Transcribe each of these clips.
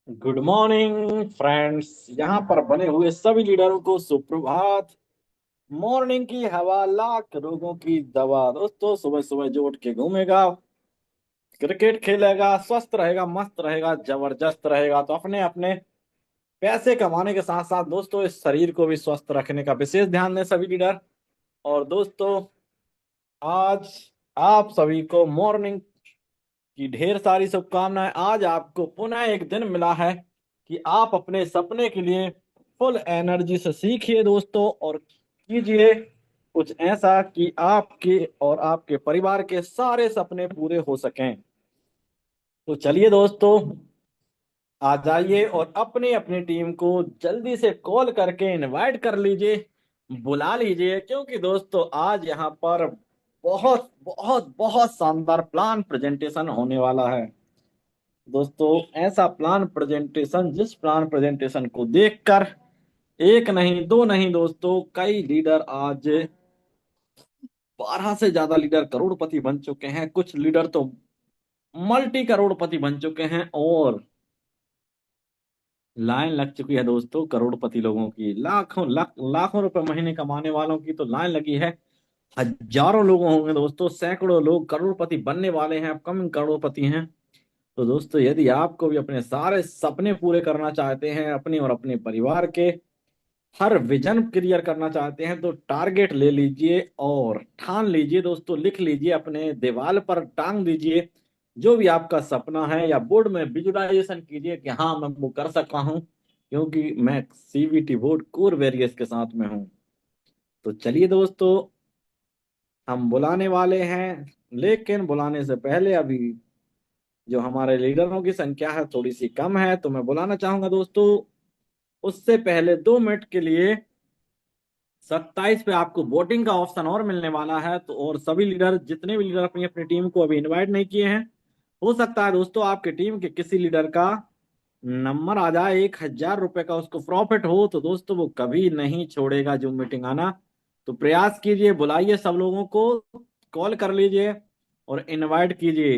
Good morning friends. यहाँ पर बने हुए सभी लीडरों को सुप्रभात। मॉर्निंग की हवा लाख रोगों की दवा। दोस्तों सुबह सुबह जो उठ के घूमेगा, क्रिकेट खेलेगा, स्वस्थ रहेगा, मस्त रहेगा, जबरदस्त रहेगा, तो अपने अपने पैसे कमाने के साथ साथ दोस्तों इस शरीर को भी स्वस्थ रखने का विशेष ध्यान दें सभी लीडर। और दोस्तों आज आप सभी को मॉर्निंग की ढेर सारी शुभकामनाएं। आज आपको पुनः एक दिन मिला है कि आप अपने सपने के लिए फुल एनर्जी से सीखिए दोस्तों, और कीजिए कुछ ऐसा कि आपके और आपके परिवार के सारे सपने पूरे हो सकें। तो चलिए दोस्तों, आ जाइए और अपनी अपनी टीम को जल्दी से कॉल करके इनवाइट कर लीजिए, बुला लीजिए, क्योंकि दोस्तों आज यहाँ पर बहुत बहुत बहुत शानदार प्लान प्रेजेंटेशन होने वाला है। दोस्तों ऐसा प्लान प्रेजेंटेशन, जिस प्लान प्रेजेंटेशन को देखकर एक नहीं दो नहीं दोस्तों कई लीडर, आज 12 से ज्यादा लीडर करोड़पति बन चुके हैं, कुछ लीडर तो मल्टी करोड़पति बन चुके हैं, और लाइन लग चुकी है दोस्तों करोड़पति लोगों की। लाखों लाखों रुपए महीने कमाने वालों की तो लाइन लगी है। हजारों लोग होंगे दोस्तों, सैकड़ों लोग करोड़पति बनने वाले हैं, अपकमिंग करोड़पति हैं। तो दोस्तों यदि आपको भी अपने सारे सपने पूरे करना चाहते हैं, अपने और अपने परिवार के हर विजन क्लियर करना चाहते हैं, तो टारगेट ले लीजिए और ठान लीजिए दोस्तों, लिख लीजिए, अपने दीवार पर टांग दीजिए जो भी आपका सपना है, या बोर्ड में विजुअलाइजेशन कीजिए कि हाँ मैं वो कर सकता हूँ, क्योंकि मैं सीवीटी बोर्ड कोर वेरियस के साथ में हूँ। तो चलिए दोस्तों, हम बुलाने वाले हैं, लेकिन बुलाने से पहले अभी जो हमारे लीडरों की संख्या है थोड़ी सी कम है, तो मैं बुलाना चाहूंगा दोस्तों। उससे पहले 2 मिनट के लिए 27 पे आपको वोटिंग का ऑप्शन और मिलने वाला है। तो और सभी लीडर, जितने भी लीडर अपनी अपनी टीम को अभी इनवाइट नहीं किए हैं, हो सकता है दोस्तों आपकी टीम के किसी लीडर का नंबर आ जाए, 1,000 रुपए का उसको प्रॉफिट हो, तो दोस्तों वो कभी नहीं छोड़ेगा जूम मीटिंग आना। तो प्रयास कीजिए, बुलाइए सब लोगों को, कॉल कर लीजिए और इनवाइट कीजिए,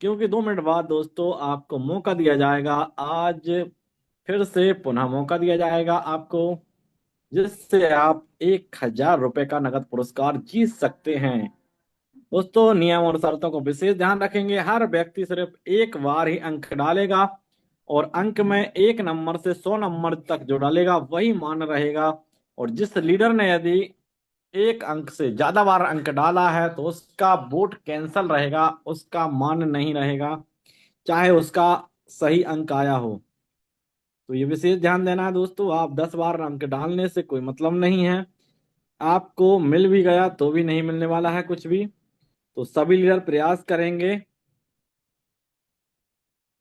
क्योंकि 2 मिनट बाद दोस्तों आपको मौका दिया जाएगा। आज फिर से पुनः मौका दिया जाएगा आपको, जिससे आप 1,000 रुपए का नगद पुरस्कार जीत सकते हैं। दोस्तों नियम और शर्तों को विशेष ध्यान रखेंगे। हर व्यक्ति सिर्फ एक बार ही अंक डालेगा, और अंक में 1 नंबर से 100 नंबर तक जो डालेगा वही मान रहेगा। और जिस लीडर ने यदि एक अंक से ज्यादा बार अंक डाला है तो उसका वोट कैंसल रहेगा, उसका मान नहीं रहेगा, चाहे उसका सही अंक आया हो। तो ये विशेष ध्यान देना है दोस्तों, आप 10 बार अंक डालने से कोई मतलब नहीं है, आपको मिल भी गया तो भी नहीं मिलने वाला है कुछ भी। तो सभी लीडर प्रयास करेंगे,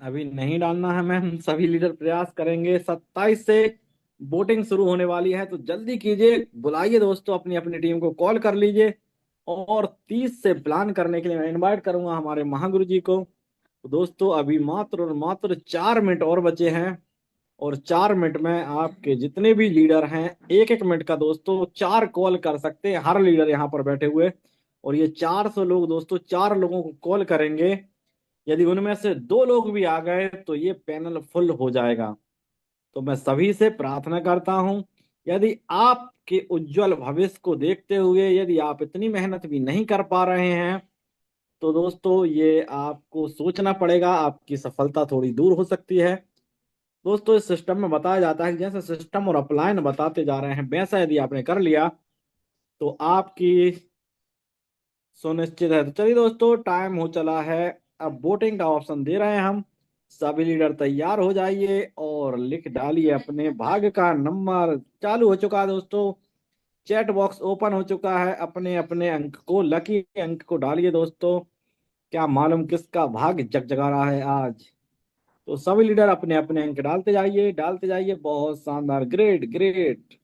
अभी नहीं डालना है मैम, सभी लीडर प्रयास करेंगे। 27 से वोटिंग शुरू होने वाली है, तो जल्दी कीजिए, बुलाइए दोस्तों, अपनी अपनी टीम को कॉल कर लीजिए। और 30 से प्लान करने के लिए मैं इनवाइट करूंगा हमारे महागुरु जी को। तो दोस्तों अभी मात्र और मात्र 4 मिनट और बचे हैं, और 4 मिनट में आपके जितने भी लीडर हैं, एक एक मिनट का दोस्तों 4 कॉल कर सकते हैं हर लीडर यहाँ पर बैठे हुए। और ये 400 लोग दोस्तों 4 लोगों को कॉल करेंगे, यदि उनमें से 2 लोग भी आ गए तो ये पैनल फुल हो जाएगा। तो मैं सभी से प्रार्थना करता हूं, यदि आपके उज्जवल भविष्य को देखते हुए यदि आप इतनी मेहनत भी नहीं कर पा रहे हैं, तो दोस्तों ये आपको सोचना पड़ेगा, आपकी सफलता थोड़ी दूर हो सकती है। दोस्तों इस सिस्टम में बताया जाता है कि जैसे सिस्टम और अपलाइन बताते जा रहे हैं, वैसा यदि आपने कर लिया तो आपकी सुनिश्चित है। तो चलिए दोस्तों, टाइम हो चला है, अब वोटिंग का ऑप्शन दे रहे हैं हम। सभी लीडर तैयार हो जाइए और लिख डालिए अपने भाग्य का नंबर। चालू हो चुका है दोस्तों, चैट बॉक्स ओपन हो चुका है, अपने अपने अंक को, लकी अंक को डालिए दोस्तों। क्या मालूम किसका भाग्य जगजगा रहा है आज। तो सभी लीडर अपने अपने अंक डालते जाइए, डालते जाइए। बहुत शानदार, ग्रेट ग्रेट,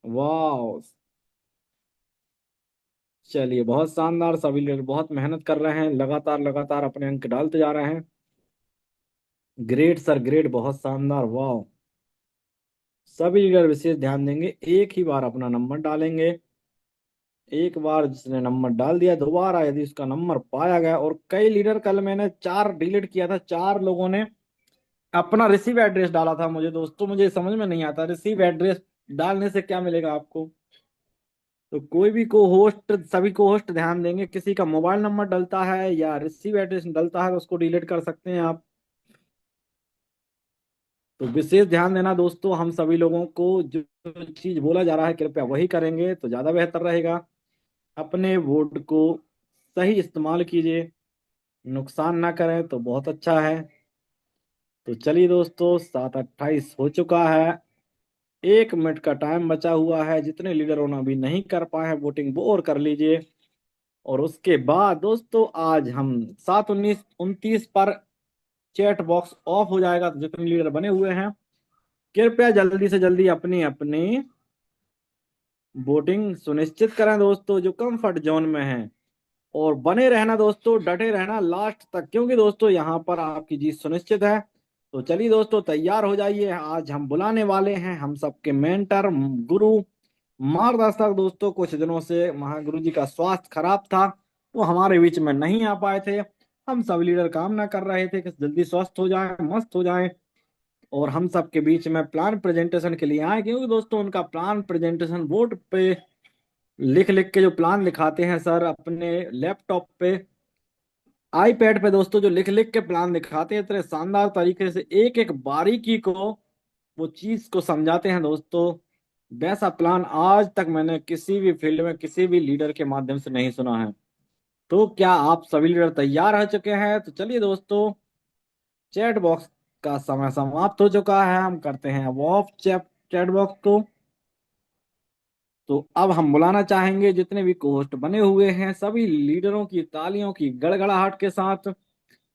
वाह। चलिए बहुत शानदार, सभी लीडर बहुत मेहनत कर रहे हैं, लगातार लगातार अपने अंक डालते जा रहे हैं। ग्रेट सर ग्रेट, बहुत शानदार, वाह। सभी लीडर विशेष ध्यान देंगे, एक ही बार अपना नंबर डालेंगे। एक बार जिसने नंबर डाल दिया, दोबारा यदि उसका नंबर पाया गया, और कई लीडर, कल मैंने 4 डिलीट किया था, 4 लोगों ने अपना रिसीव एड्रेस डाला था मुझे दोस्तों, मुझे समझ में नहीं आता रिसीव एड्रेस डालने से क्या मिलेगा आपको। तो कोई भी को होस्ट, सभी को होस्ट ध्यान देंगे, किसी का मोबाइल नंबर डलता है या रिसीव एड्रेस डलता है तो उसको डिलीट कर सकते हैं आप। तो विशेष ध्यान देना दोस्तों, हम सभी लोगों को जो चीज बोला जा रहा है कृपया वही करेंगे तो ज्यादा बेहतर रहेगा। अपने वोट को सही इस्तेमाल कीजिए, नुकसान ना करें तो बहुत अच्छा है। तो चलिए दोस्तों, 7:28 हो चुका है, 1 मिनट का टाइम बचा हुआ है। जितने लीडरों ने अभी नहीं कर पाए हैं वोटिंग वो और कर लीजिए। और उसके बाद दोस्तों आज हम 7:29 पर चैट बॉक्स ऑफ हो जाएगा, तो जितने लीडर बने हुए हैं कृपया जल्दी से जल्दी अपनी अपनी वोटिंग सुनिश्चित करें दोस्तों, जो कंफर्ट जोन में है। और बने रहना दोस्तों, डटे रहना लास्ट तक, क्योंकि दोस्तों यहाँ पर आपकी जीत सुनिश्चित है। तो चलिए दोस्तों, तैयार हो जाइए, आज हम बुलाने वाले हैं हम सबके मेंटर, गुरु, मार्गदर्शक दोस्तों। कुछ दिनों से महागुरु जी का स्वास्थ्य खराब था, वो हमारे बीच में नहीं आ पाए थे। हम सब लीडर कामना कर रहे थे कि जल्दी स्वस्थ हो जाए, मस्त हो जाए, और हम सबके बीच में प्लान प्रेजेंटेशन के लिए आए, क्योंकि दोस्तों उनका प्लान प्रेजेंटेशन बोर्ड पे लिख लिख के जो प्लान लिखाते हैं सर अपने लैपटॉप पे, आईपैड पे दोस्तों, जो लिख लिख के प्लान दिखाते हैं इतने शानदार तरीके से, एक एक बारीकी को वो चीज को समझाते हैं दोस्तों, वैसा प्लान आज तक मैंने किसी भी फील्ड में किसी भी लीडर के माध्यम से नहीं सुना है। तो क्या आप सभी लीडर तैयार हो चुके हैं? तो चलिए दोस्तों, चैट बॉक्स का समय समाप्त हो चुका है, हम करते हैं अब ऑफ चैट बॉक्स को। तो अब हम बुलाना चाहेंगे जितने भी कोहोस्ट बने हुए हैं सभी लीडरों की तालियों की गड़गड़ाहट के साथ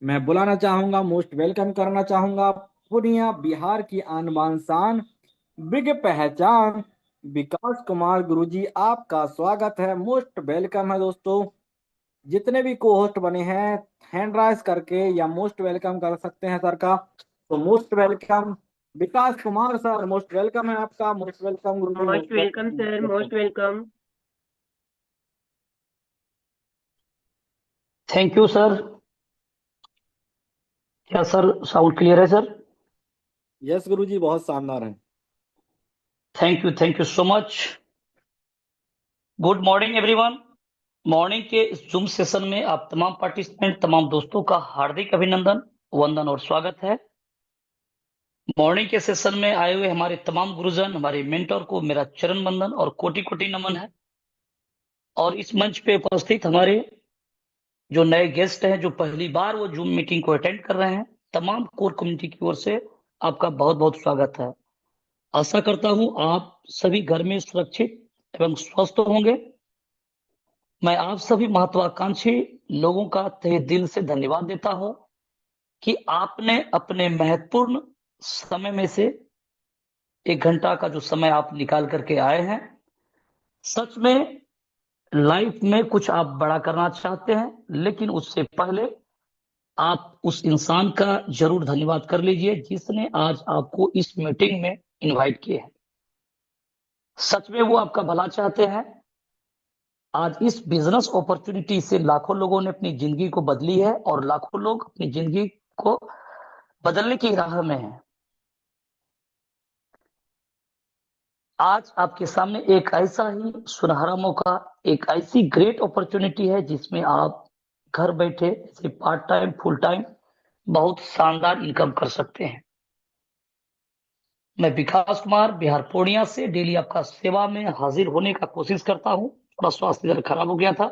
मैं बुलाना चाहूंगा, मोस्ट वेलकम करना चाहूंगा। पूर्णिया बिहार की आन बान शान, बिग पहचान, विकास कुमार गुरुजी, आपका स्वागत है, मोस्ट वेलकम है दोस्तों। जितने भी को होस्ट बने हैं हैंड राइज करके या मोस्ट वेलकम कर सकते हैं सर का। तो मोस्ट वेलकम विकास कुमार सर, मोस्ट वेलकम है आपका, most welcome Guruji, most most welcome welcome, sir, most welcome. Most welcome. Thank you sir. क्या सर साउंड क्लियर है सर? यस गुरुजी, बहुत शानदार है। Thank you so much. Good morning everyone. Morning के इस zoom session में आप तमाम पार्टिसिपेंट, तमाम दोस्तों का हार्दिक अभिनंदन, वंदन और स्वागत है। मॉर्निंग के सेशन में आए हुए हमारे तमाम गुरुजन, हमारे मेंटर को मेरा चरण वंदन और कोटि कोटि नमन है। और इस मंच पे उपस्थित हमारे जो नए गेस्ट हैं, जो पहली बार वो जूम मीटिंग को अटेंड कर रहे हैं, तमाम कोर कम्युनिटी की ओर से आपका बहुत बहुत स्वागत है। आशा करता हूं आप सभी घर में सुरक्षित एवं स्वस्थ होंगे। मैं आप सभी महत्वाकांक्षी लोगों का तहे दिल से धन्यवाद देता हूं कि आपने अपने महत्वपूर्ण समय में से 1 घंटा का जो समय आप निकाल करके आए हैं। सच में लाइफ में कुछ आप बड़ा करना चाहते हैं, लेकिन उससे पहले आप उस इंसान का जरूर धन्यवाद कर लीजिए जिसने आज आपको इस मीटिंग में इनवाइट किया है। सच में वो आपका भला चाहते हैं। आज इस बिजनेस अपॉर्चुनिटी से लाखों लोगों ने अपनी जिंदगी को बदली है और लाखों लोग अपनी जिंदगी को बदलने की राह में हैं। आज आपके सामने एक ऐसा ही सुनहरा मौका, एक ऐसी ग्रेट अपॉर्चुनिटी है जिसमें आप घर बैठे जैसे पार्ट टाइम, फुल टाइम बहुत शानदार इनकम कर सकते हैं। मैं विकास कुमार बिहार पूर्णिया से डेली आपका सेवा में हाजिर होने का कोशिश करता हूँ। थोड़ा स्वास्थ्य जरा खराब हो गया था,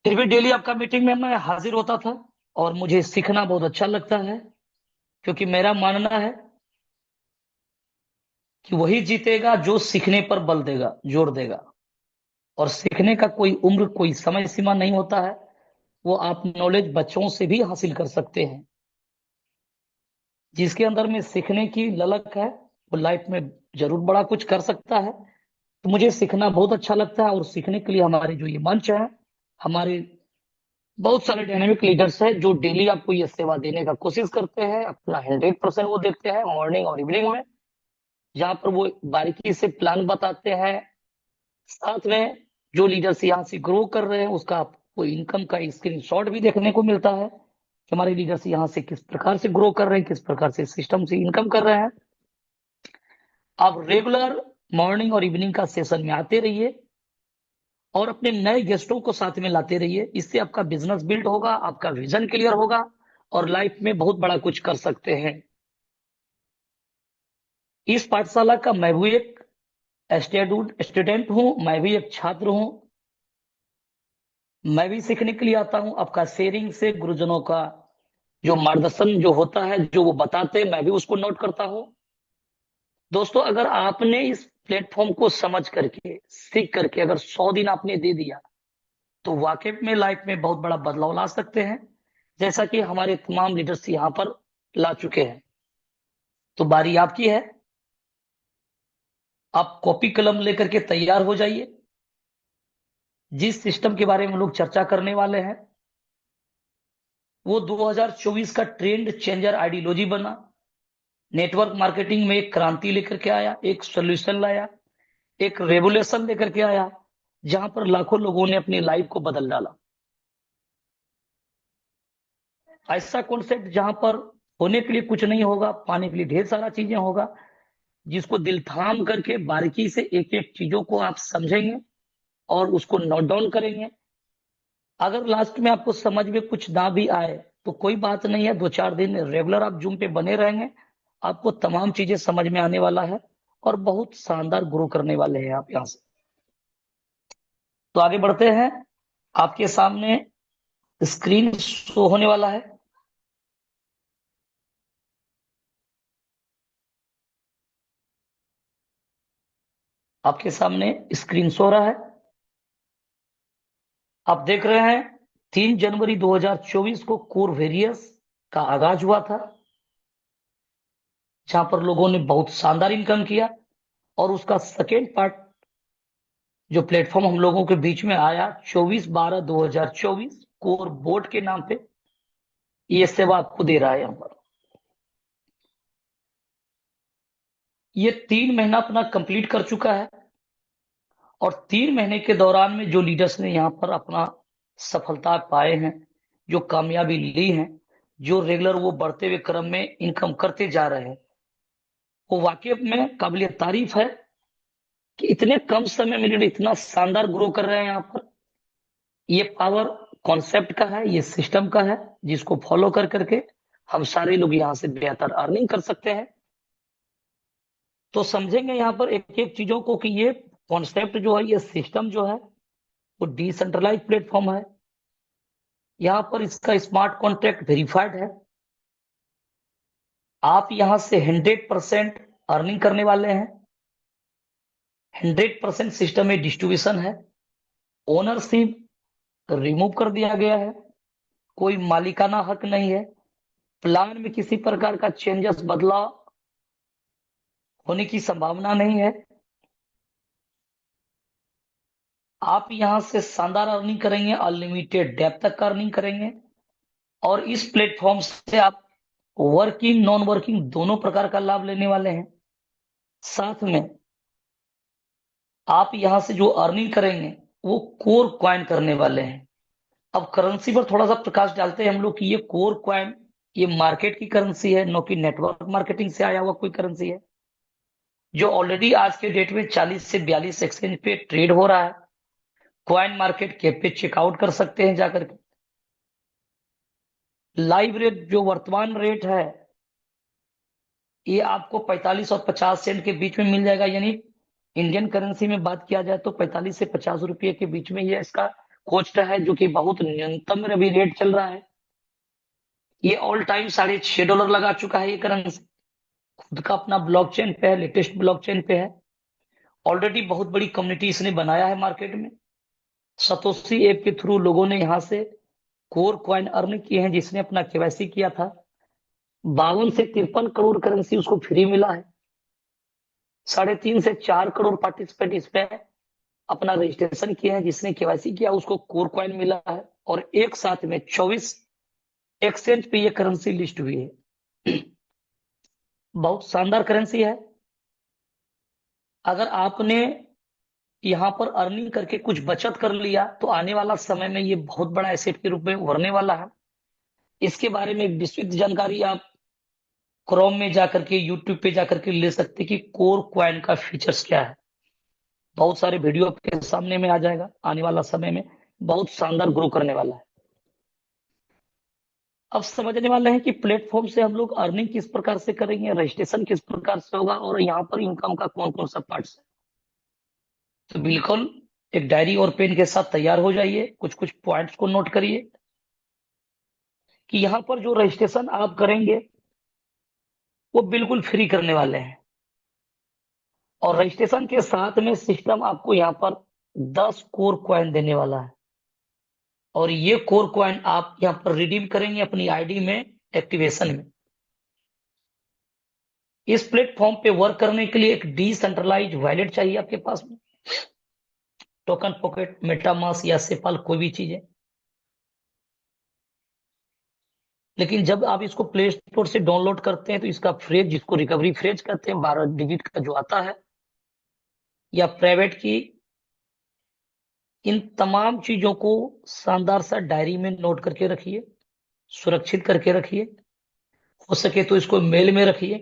फिर भी डेली आपका मीटिंग में मैं हाजिर होता था। और मुझे सीखना बहुत अच्छा लगता है, क्योंकि मेरा मानना है कि वही जीतेगा जो सीखने पर बल देगा, जोर देगा। और सीखने का कोई उम्र, कोई समय सीमा नहीं होता है। वो आप नॉलेज बच्चों से भी हासिल कर सकते हैं। जिसके अंदर में सीखने की ललक है वो लाइफ में जरूर बड़ा कुछ कर सकता है। तो मुझे सीखना बहुत अच्छा लगता है, और सीखने के लिए हमारे जो ये मंच है, हमारे बहुत सारे डायनेमिक लीडर्स हैं जो डेली आपको ये सेवा देने का कोशिश करते हैं। अपना 100% वो देते हैं मॉर्निंग और इवनिंग में, जहाँ पर वो बारीकी से प्लान बताते हैं। साथ में जो लीडर्स यहाँ से ग्रो कर रहे हैं उसका आपको इनकम का स्क्रीनशॉट भी देखने को मिलता है, कि हमारे लीडर्स यहाँ से किस प्रकार से ग्रो कर रहे हैं, किस प्रकार से सिस्टम से इनकम कर रहे हैं। आप रेगुलर मॉर्निंग और इवनिंग का सेशन में आते रहिए और अपने नए गेस्टों को साथ में लाते रहिए। इससे आपका बिजनेस बिल्ड होगा, आपका विजन क्लियर होगा और लाइफ में बहुत बड़ा कुछ कर सकते हैं। इस पाठशाला का मैं भी एक स्टूडेंट हूं, मैं भी एक छात्र हूं। मैं भी सीखने के लिए आता हूं। आपका शेयरिंग से गुरुजनों का जो मार्गदर्शन जो होता है, जो वो बताते हैं, मैं भी उसको नोट करता हूं। दोस्तों, अगर आपने इस प्लेटफॉर्म को समझ करके, सीख करके अगर 100 दिन आपने दे दिया तो वाकई में लाइफ में बहुत बड़ा बदलाव ला सकते हैं, जैसा कि हमारे तमाम लीडर्स यहाँ पर ला चुके हैं। तो बारी आपकी है। आप कॉपी कलम लेकर के तैयार हो जाइए। जिस सिस्टम के बारे में हम लोग चर्चा करने वाले हैं वो 2024 का ट्रेंड चेंजर आइडियोलॉजी बना। नेटवर्क मार्केटिंग में एक क्रांति लेकर के आया, एक सोल्यूशन लाया, एक रेवोल्यूशन लेकर के आया, जहां पर लाखों लोगों ने अपनी लाइफ को बदल डाला। ऐसा कॉन्सेप्ट जहां पर होने के लिए कुछ नहीं होगा, पाने के लिए ढेर सारा चीजें होगा, जिसको दिल थाम करके बारीकी से एक एक चीजों को आप समझेंगे और उसको नोट डाउन करेंगे। अगर लास्ट में आपको समझ में कुछ ना भी आए तो कोई बात नहीं है, 2-4 दिन रेगुलर आप जूम पे बने रहेंगे, आपको तमाम चीजें समझ में आने वाला है और बहुत शानदार ग्रो करने वाले हैं आप यहाँ से। तो आगे बढ़ते हैं। आपके सामने स्क्रीन शो होने वाला है। आपके सामने स्क्रीन शो हो रहा है। आप देख रहे हैं 3 जनवरी 2024 को कोर वेरियस का आगाज हुआ था, जहां पर लोगों ने बहुत शानदार इनकम किया। और उसका सेकेंड पार्ट जो प्लेटफॉर्म हम लोगों के बीच में आया 24/12/2024 कोर बोर्ड के नाम पे, ये सेवा आपको दे रहा है यहाँ पर। ये 3 महीना अपना कंप्लीट कर चुका है और 3 महीने के दौरान में जो लीडर्स ने यहाँ पर अपना सफलता पाए हैं, जो कामयाबी ली है, जो रेगुलर वो बढ़ते हुए क्रम में इनकम करते जा रहे हैं, वो वाकई में काबिल तारीफ है कि इतने कम समय में लीडर इतना शानदार ग्रो कर रहे हैं यहाँ पर। ये पावर कॉन्सेप्ट का है, ये सिस्टम का है, जिसको फॉलो कर करके हम सारे लोग यहाँ से बेहतर अर्निंग कर सकते हैं। तो समझेंगे यहाँ पर एक एक चीजों को कि ये कॉन्सेप्ट जो है, ये सिस्टम जो है, वो डिसेंट्रलाइज प्लेटफॉर्म है। यहाँ पर इसका स्मार्ट कॉन्ट्रैक्ट वेरीफाइड है। आप यहाँ से 100% अर्निंग करने वाले हैं। 100% सिस्टम में डिस्ट्रीब्यूशन है। ओनरशिप रिमूव कर दिया गया है। कोई मालिकाना हक नहीं है। प्लान में किसी प्रकार का चेंजेस, बदलाव होने की संभावना नहीं है। आप यहां से शानदार अर्निंग करेंगे, अनलिमिटेड डेप्थ तक का अर्निंग करेंगे। और इस प्लेटफॉर्म से आप वर्किंग नॉन वर्किंग दोनों प्रकार का लाभ लेने वाले हैं। साथ में आप यहां से जो अर्निंग करेंगे वो कोर क्वाइन करने वाले हैं। अब करेंसी पर थोड़ा सा प्रकाश डालते हैं हम लोग कि ये कोर क्वाइन, ये मार्केट की करेंसी है, न कि नेटवर्क मार्केटिंग से आया हुआ कोई करेंसी है, जो ऑलरेडी आज के डेट में 40 से 42 एक्सचेंज पे ट्रेड हो रहा है। क्वाइन मार्केट कैप पे चेकआउट कर सकते हैं जाकर के। लाइव रेट जो वर्तमान रेट है, ये आपको 45 और 50 सेंट के बीच में मिल जाएगा। यानी इंडियन करेंसी में बात किया जाए तो 45 से 50 रुपये के बीच में ये इसका कॉस्ट है, जो कि बहुत न्यूनतम अभी रेट चल रहा है। ये ऑल टाइम $6.5 लगा चुका है। ये करेंसी खुद का अपना ब्लॉकचेन पे है, लेटेस्ट ब्लॉकचेन पे है। ऑलरेडी बहुत बड़ी कम्युनिटी इसने बनाया है मार्केट में। सतोशी ऐप के थ्रू लोगों ने यहाँ से कोर क्वाइन अर्न किए हैं। जिसने अपना केवाईसी किया था, 52 से 53 करोड़ करेंसी उसको फ्री मिला है। 3.5 से 4 करोड़ पार्टिसिपेंट इसमें अपना रजिस्ट्रेशन किया है। जिसने केवाईसी किया उसको कोर क्वाइन मिला है। और एक साथ में 24 एक्सचेंज पे ये करेंसी लिस्ट हुई है। बहुत शानदार करेंसी है। अगर आपने यहाँ पर अर्निंग करके कुछ बचत कर लिया तो आने वाला समय में ये बहुत बड़ा एसेट के रूप में उभरने वाला है। इसके बारे में एक विस्तृत जानकारी आप क्रोम में जाकर के, यूट्यूब पे जाकर के ले सकते हैं कि कोर क्वाइन का फीचर्स क्या है। बहुत सारे वीडियो आपके सामने में आ जाएगा आने वाला समय में, बहुत शानदार ग्रो करने वाला है। अब समझने वाले हैं कि प्लेटफॉर्म से हम लोग अर्निंग किस प्रकार से करेंगे, रजिस्ट्रेशन किस प्रकार से होगा, और यहाँ पर इनकम का कौन कौन सा पार्ट्स है। तो बिल्कुल एक डायरी और पेन के साथ तैयार हो जाइए, कुछ कुछ पॉइंट्स को नोट करिए कि यहाँ पर जो रजिस्ट्रेशन आप करेंगे वो बिल्कुल फ्री करने वाले हैं, और रजिस्ट्रेशन के साथ में सिस्टम आपको यहाँ पर 10 कोर क्वाइन देने वाला है, और ये कोर क्वाइन आप यहाँ पर रिडीम करेंगे अपनी आईडी में, एक्टिवेशन में। इस प्लेटफॉर्म पे वर्क करने के लिए एक डिसेंट्रलाइज वॉलेट चाहिए आपके पास में, टोकन पॉकेट, मेटामास्क या सेपाल, कोई भी चीज है। लेकिन जब आप इसको प्ले स्टोर से डाउनलोड करते हैं तो इसका फ्रेज, जिसको रिकवरी फ्रेज कहते हैं, 12 डिजिट का जो आता है, या प्राइवेट की, इन तमाम चीजों को शानदार सा डायरी में नोट करके रखिए, सुरक्षित करके रखिए, हो सके तो इसको मेल में रखिए,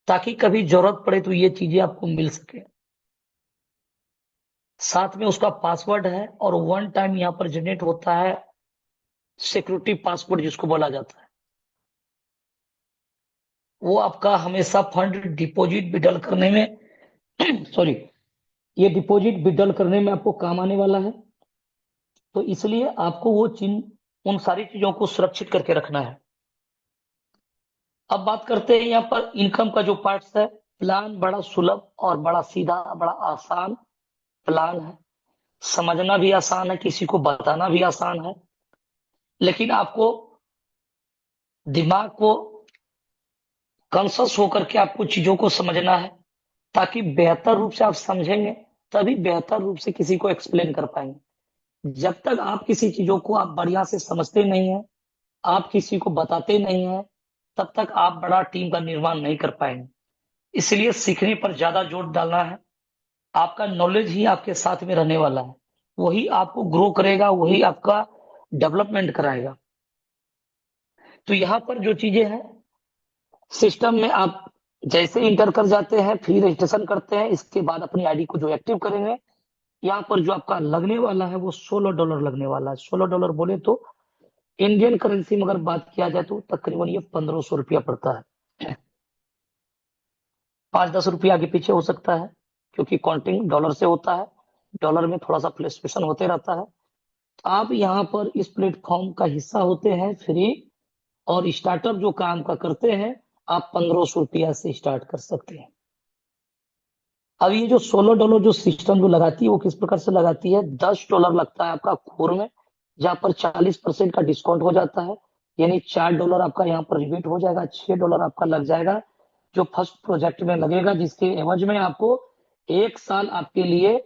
ताकि कभी जरूरत पड़े तो ये चीजें आपको मिल सके। साथ में उसका पासवर्ड है, और वन टाइम यहाँ पर जनरेट होता है सिक्योरिटी पासवर्ड जिसको बोला जाता है। वो आपका हमेशा फंड डिपॉजिट विड्रॉल करने में सॉरी, ये डिपॉजिट विड्रॉल करने में आपको काम आने वाला है। तो इसलिए आपको वो उन सारी चीजों को सुरक्षित करके रखना है। अब बात करते हैं यहाँ पर इनकम का जो पार्ट्स है। प्लान बड़ा सुलभ और बड़ा सीधा, बड़ा आसान प्लान है, समझना भी आसान है, किसी को बताना भी आसान है, लेकिन आपको दिमाग को कॉन्शस होकर के आपको चीजों को समझना है, ताकि बेहतर रूप से आप समझेंगे तभी बेहतर रूप से किसी को एक्सप्लेन कर पाएंगे। जब तक आप किसी चीजों को आप बढ़िया से समझते नहीं है, आप किसी को बताते नहीं है, तब तक आप बड़ा टीम का निर्माण नहीं कर पाएंगे। इसलिए सीखने पर ज्यादा जोर डालना है। आपका नॉलेज ही आपके साथ में रहने वाला है, वही आपको ग्रो करेगा, वही आपका डेवलपमेंट कराएगा। तो यहाँ पर जो चीजें हैं सिस्टम में, आप जैसे इंटर कर जाते हैं, फ्री रजिस्ट्रेशन करते हैं, इसके बाद अपनी आईडी को जो एक्टिव करेंगे, यहाँ पर जो आपका लगने वाला है वो $16 लगने वाला है। $16 बोले तो इंडियन करेंसी में अगर बात किया जाए तो तकरीबन ये 1500 रुपया पड़ता है। 5-10 रुपया आगे पीछे हो सकता है, क्योंकि काउंटिंग डॉलर से होता है, डॉलर में थोड़ा सा फ्लक्चुएशन होते रहता है। आप यहाँ पर इस प्लेटफॉर्म का हिस्सा होते हैं फ्री, और स्टार्टअप जो काम का करते हैं, आप 1500 रुपया से स्टार्ट कर सकते हैं। अब ये जो $16 जो सिस्टम जो लगाती है वो किस प्रकार से लगाती है, $10 लगता है आपका कोर में, जहां पर 40% का डिस्काउंट हो जाता है, यानी $4 आपका यहाँ पर रिबेट हो जाएगा, $6 आपका लग जाएगा जो फर्स्ट प्रोजेक्ट में लगेगा, जिसके एवज में आपको 1 साल आपके लिए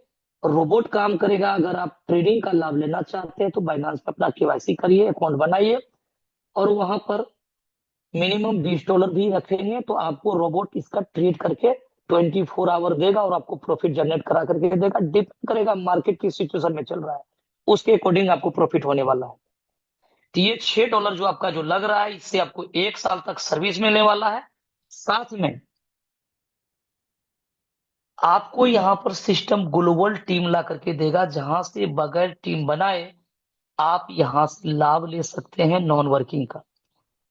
रोबोट काम करेगा। अगर आप ट्रेडिंग का लाभ लेना चाहते हैं तो बाइनांस पे अपना केवाईसी करिए, अकाउंट बनाइए, और वहां पर मिनिमम $20 भी रखेंगे तो आपको रोबोट इसका ट्रेड करके 24 आवर देगा, और आपको प्रॉफिट जनरेट करा करके देगा। डिपेंड करेगा मार्केट किस सिचुएशन में चल रहा है, उसके अकॉर्डिंग आपको प्रॉफिट होने वाला है। तो ये $6 जो आपका जो लग रहा है, इससे आपको 1 साल तक सर्विस मिलने वाला है। साथ में आपको यहाँ पर सिस्टम ग्लोबल टीम ला करके देगा, जहां से बगैर टीम बनाए आप यहाँ से लाभ ले सकते हैं नॉन वर्किंग का।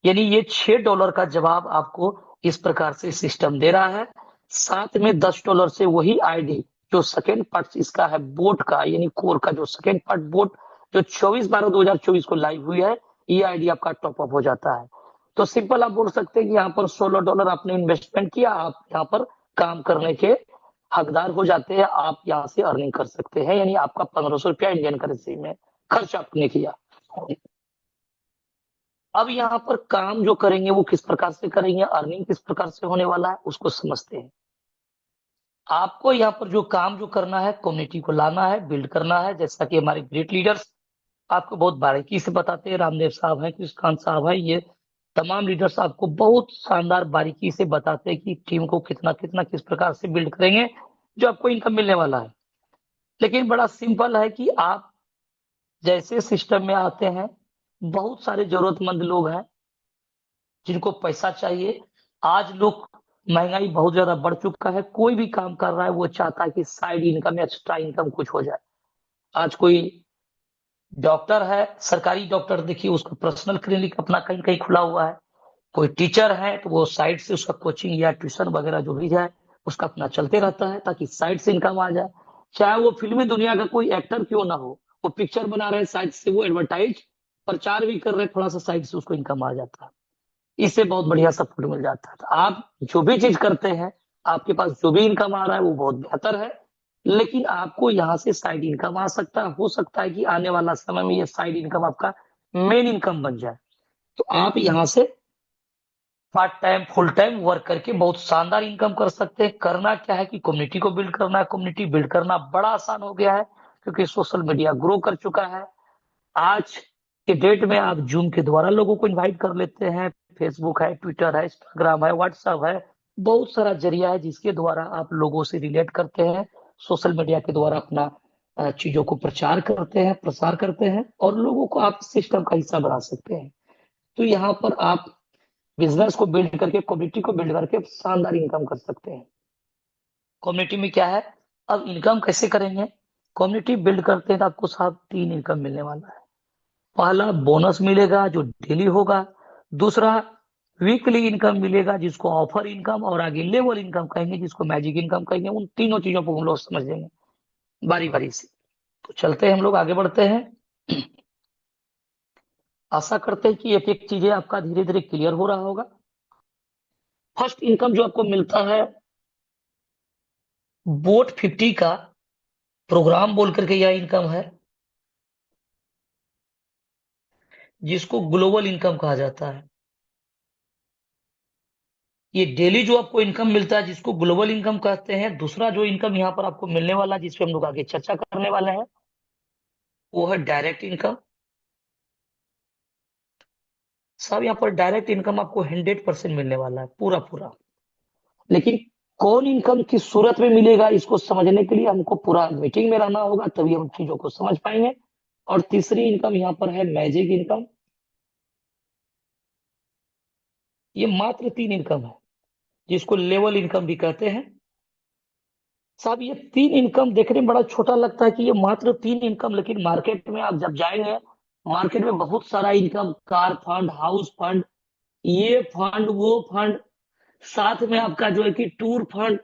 यानी ये $6 का जवाब आपको इस प्रकार से सिस्टम दे रहा है। साथ में $10 से वही आईडी जो सेकेंड पार्ट इसका है बोट का, यानी कोर का जो सेकेंड पार्ट बोट जो 24/12/2024 को लाइव हुई है, ये आईडी आपका टॉपअप हो जाता है। तो सिंपल आप बोल सकते हैं कि यहाँ पर $16 आपने इन्वेस्टमेंट किया, आप यहाँ पर काम करने के हकदार हो जाते हैं, आप यहाँ से अर्निंग कर सकते हैं। यानी आपका 1500 रुपया इंडियन करेंसी में खर्च आपने किया। अब यहाँ पर काम जो करेंगे वो किस प्रकार से करेंगे, अर्निंग किस प्रकार से होने वाला है, उसको समझते हैं। आपको यहाँ पर जो काम जो करना है, कम्युनिटी को लाना है, बिल्ड करना है, जैसा कि हमारे ग्रेट लीडर्स आपको बहुत बारीकी से बताते हैं। रामदेव साहब हैं, कृष्णकांत साहब हैं, ये तमाम लीडर्स आपको बहुत शानदार बारीकी से बताते हैं कि टीम को कितना कितना किस प्रकार से बिल्ड करेंगे जो आपको इनकम मिलने वाला है। लेकिन बड़ा सिंपल है कि आप जैसे सिस्टम में आते हैं, बहुत सारे जरूरतमंद लोग हैं जिनको पैसा चाहिए। आज लोग, महंगाई बहुत ज्यादा बढ़ चुका है, कोई भी काम कर रहा है वो चाहता है कि साइड इनकम, एक्स्ट्रा इनकम कुछ हो जाए। आज कोई डॉक्टर है, सरकारी डॉक्टर, देखिए उसका पर्सनल क्लिनिक अपना कहीं कहीं खुला हुआ है। कोई टीचर है तो वो साइड से उसका कोचिंग या ट्यूशन वगैरह जो भी जाए उसका अपना चलते रहता है ताकि साइड से इनकम आ जाए। चाहे वो फिल्मी दुनिया का कोई एक्टर क्यों ना हो, वो पिक्चर बना रहे हैं साइड से, वो एडवर्टाइज प्रचार भी कर रहे हैं, थोड़ा सा साइड से उसको इनकम आ जाता है। इससे बहुत बढ़िया सपोर्ट मिल जाता है। तो आप जो भी चीज करते हैं, आपके पास जो भी इनकम आ रहा है वो बहुत बेहतर है, लेकिन आपको यहाँ से साइड इनकम आ सकता है। हो सकता है कि आने वाला समय में ये साइड इनकम आपका मेन इनकम बन जाए। तो आप यहाँ से part time full time work करके बहुत शानदार इनकम कर सकते हैं। करना क्या है कि कम्युनिटी को बिल्ड करना है। कम्युनिटी बिल्ड करना बड़ा आसान हो गया है क्योंकि सोशल मीडिया ग्रो कर चुका है। आज के डेट में आप जूम के द्वारा लोगों को इनवाइट कर लेते हैं। फेसबुक है, ट्विटर है, इंस्टाग्राम है, व्हाट्सएप है, बहुत सारा जरिया है जिसके द्वारा आप लोगों से रिलेट करते हैं। सोशल मीडिया के द्वारा अपना चीजों को प्रचार करते हैं, प्रसार करते हैं, और लोगों को आप सिस्टम का हिस्सा बना सकते हैं। तो यहाँ पर आप बिजनेस को बिल्ड करके, कम्युनिटी को बिल्ड करके शानदार इनकम कर सकते हैं। कम्युनिटी में क्या है, अब इनकम कैसे करेंगे? कम्युनिटी बिल्ड करते हैं तो आपको साहब 3 इनकम मिलने वाला है। पहला बोनस मिलेगा जो डेली होगा। दूसरा वीकली इनकम मिलेगा जिसको ऑफर इनकम, और आगे लेवल इनकम कहेंगे जिसको मैजिक इनकम कहेंगे। उन तीनों चीजों को हम लोग समझ लेंगे बारी बारी से। तो चलते हैं, हम लोग आगे बढ़ते हैं। आशा करते हैं कि एक एक चीजें आपका धीरे धीरे क्लियर हो रहा होगा। फर्स्ट इनकम जो आपको मिलता है, बोट 50 का प्रोग्राम बोल करके यह इनकम है, जिसको ग्लोबल इनकम कहा जाता है। ये डेली जो आपको इनकम मिलता है जिसको ग्लोबल इनकम कहते हैं। दूसरा जो इनकम यहाँ पर आपको मिलने वाला है जिसपे हम लोग आगे चर्चा करने वाले हैं, वो है डायरेक्ट इनकम। सब यहाँ पर डायरेक्ट इनकम आपको 100% मिलने वाला है, पूरा पूरा। लेकिन कौन इनकम किस सूरत में मिलेगा, इसको समझने के लिए हमको पूरा मीटिंग में रहना होगा, तभी हम चीजों को समझ पाएंगे। और तीसरी इनकम यहाँ पर है मैजिक इनकम। ये मात्र 3 इनकम है जिसको लेवल इनकम भी कहते हैं। साहब ये 3 इनकम देखने में बड़ा छोटा लगता है कि ये मात्र 3 इनकम, लेकिन मार्केट में आप जब जाएंगे, मार्केट में बहुत सारा income, car fund, house fund, ये फंड, वो फंड, साथ में आपका जो है कि टूर फंड,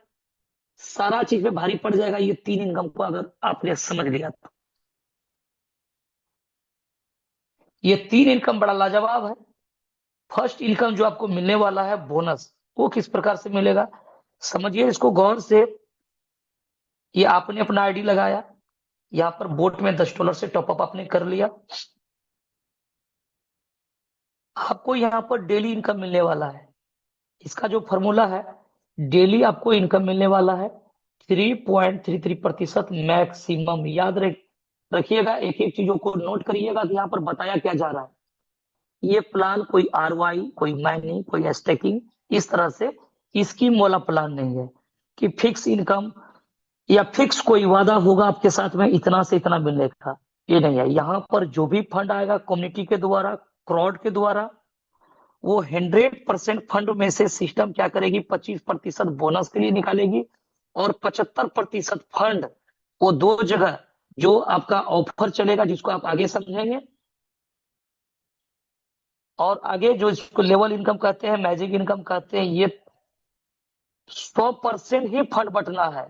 सारा चीज पे भारी पड़ जाएगा ये 3 इनकम को अगर आपने समझ लिया तो। ये 3 इनकम बड़ा लाजवाब है। फर्स्ट इनकम जो आपको मिलने वाला है बोनस, वो किस प्रकार से मिलेगा समझिए इसको गौर से। ये आपने अपना आईडी लगाया, यहाँ पर बोट में $10 से टॉपअप आपने कर लिया, आपको यहाँ पर डेली इनकम मिलने वाला है। इसका जो फॉर्मूला है, डेली आपको इनकम मिलने वाला है 3.33% मैक्सिमम। याद रखिएगा, एक एक चीजों को नोट करिएगा कि यहाँ पर बताया क्या जा रहा है। ये प्लान कोई आरवाई, कोई माइनिंग, कोई स्टेकिंग, इस तरह से स्कीम वाला प्लान नहीं है कि फिक्स इनकम या फिक्स कोई वादा होगा आपके साथ में इतना से इतना मिलने का। ये नहीं है। यहाँ पर जो भी फंड आएगा कम्युनिटी के द्वारा, क्राउड के द्वारा, वो 100% फंड में से सिस्टम क्या करेगी, 25% बोनस के लिए निकालेगी, और 75% फंड वो दो जगह, जो आपका ऑफर चलेगा जिसको आप आगे समझेंगे, और आगे जो इसको लेवल इनकम कहते हैं, मैजिक इनकम कहते हैं, ये 100% ही फंड बटना है।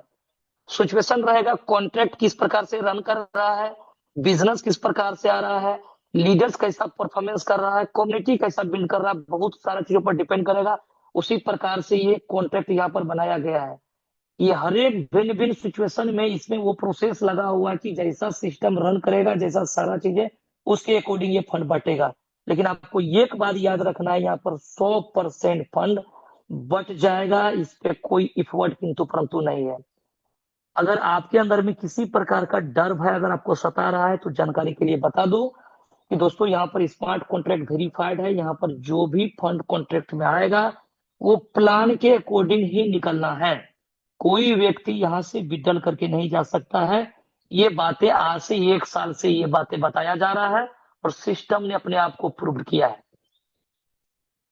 सिचुएशन रहेगा, कॉन्ट्रैक्ट किस प्रकार से रन कर रहा है, बिजनेस किस प्रकार से आ रहा है, लीडर्स कैसा परफॉर्मेंस कर रहा है, कम्युनिटी कैसा बिल्ड कर रहा है, बहुत सारा चीजों पर डिपेंड करेगा। उसी प्रकार से ये कॉन्ट्रैक्ट यहाँ पर बनाया गया है। ये हर एक भिन्न भिन्न सिचुएशन में इसमें वो प्रोसेस लगा हुआ है कि जैसा सिस्टम रन करेगा, जैसा सारा चीजें, उसके अकॉर्डिंग ये फंड बटेगा। लेकिन आपको एक बात याद रखना है, यहाँ पर 100% फंड बट जाएगा, इस पे कोई इफर्ट किंतु परंतु नहीं है। अगर आपके अंदर में किसी प्रकार का डर भय अगर आपको सता रहा है तो जानकारी के लिए बता दूं कि दोस्तों यहाँ पर स्मार्ट कॉन्ट्रैक्ट वेरीफाइड है। यहाँ पर जो भी फंड कॉन्ट्रैक्ट में आएगा वो प्लान के अकॉर्डिंग ही निकलना है। कोई व्यक्ति यहाँ से विड्रॉल करके नहीं जा सकता है। ये बातें आज से 1 साल से ये बातें बताया जा रहा है, और सिस्टम ने अपने आप को प्रूव किया है।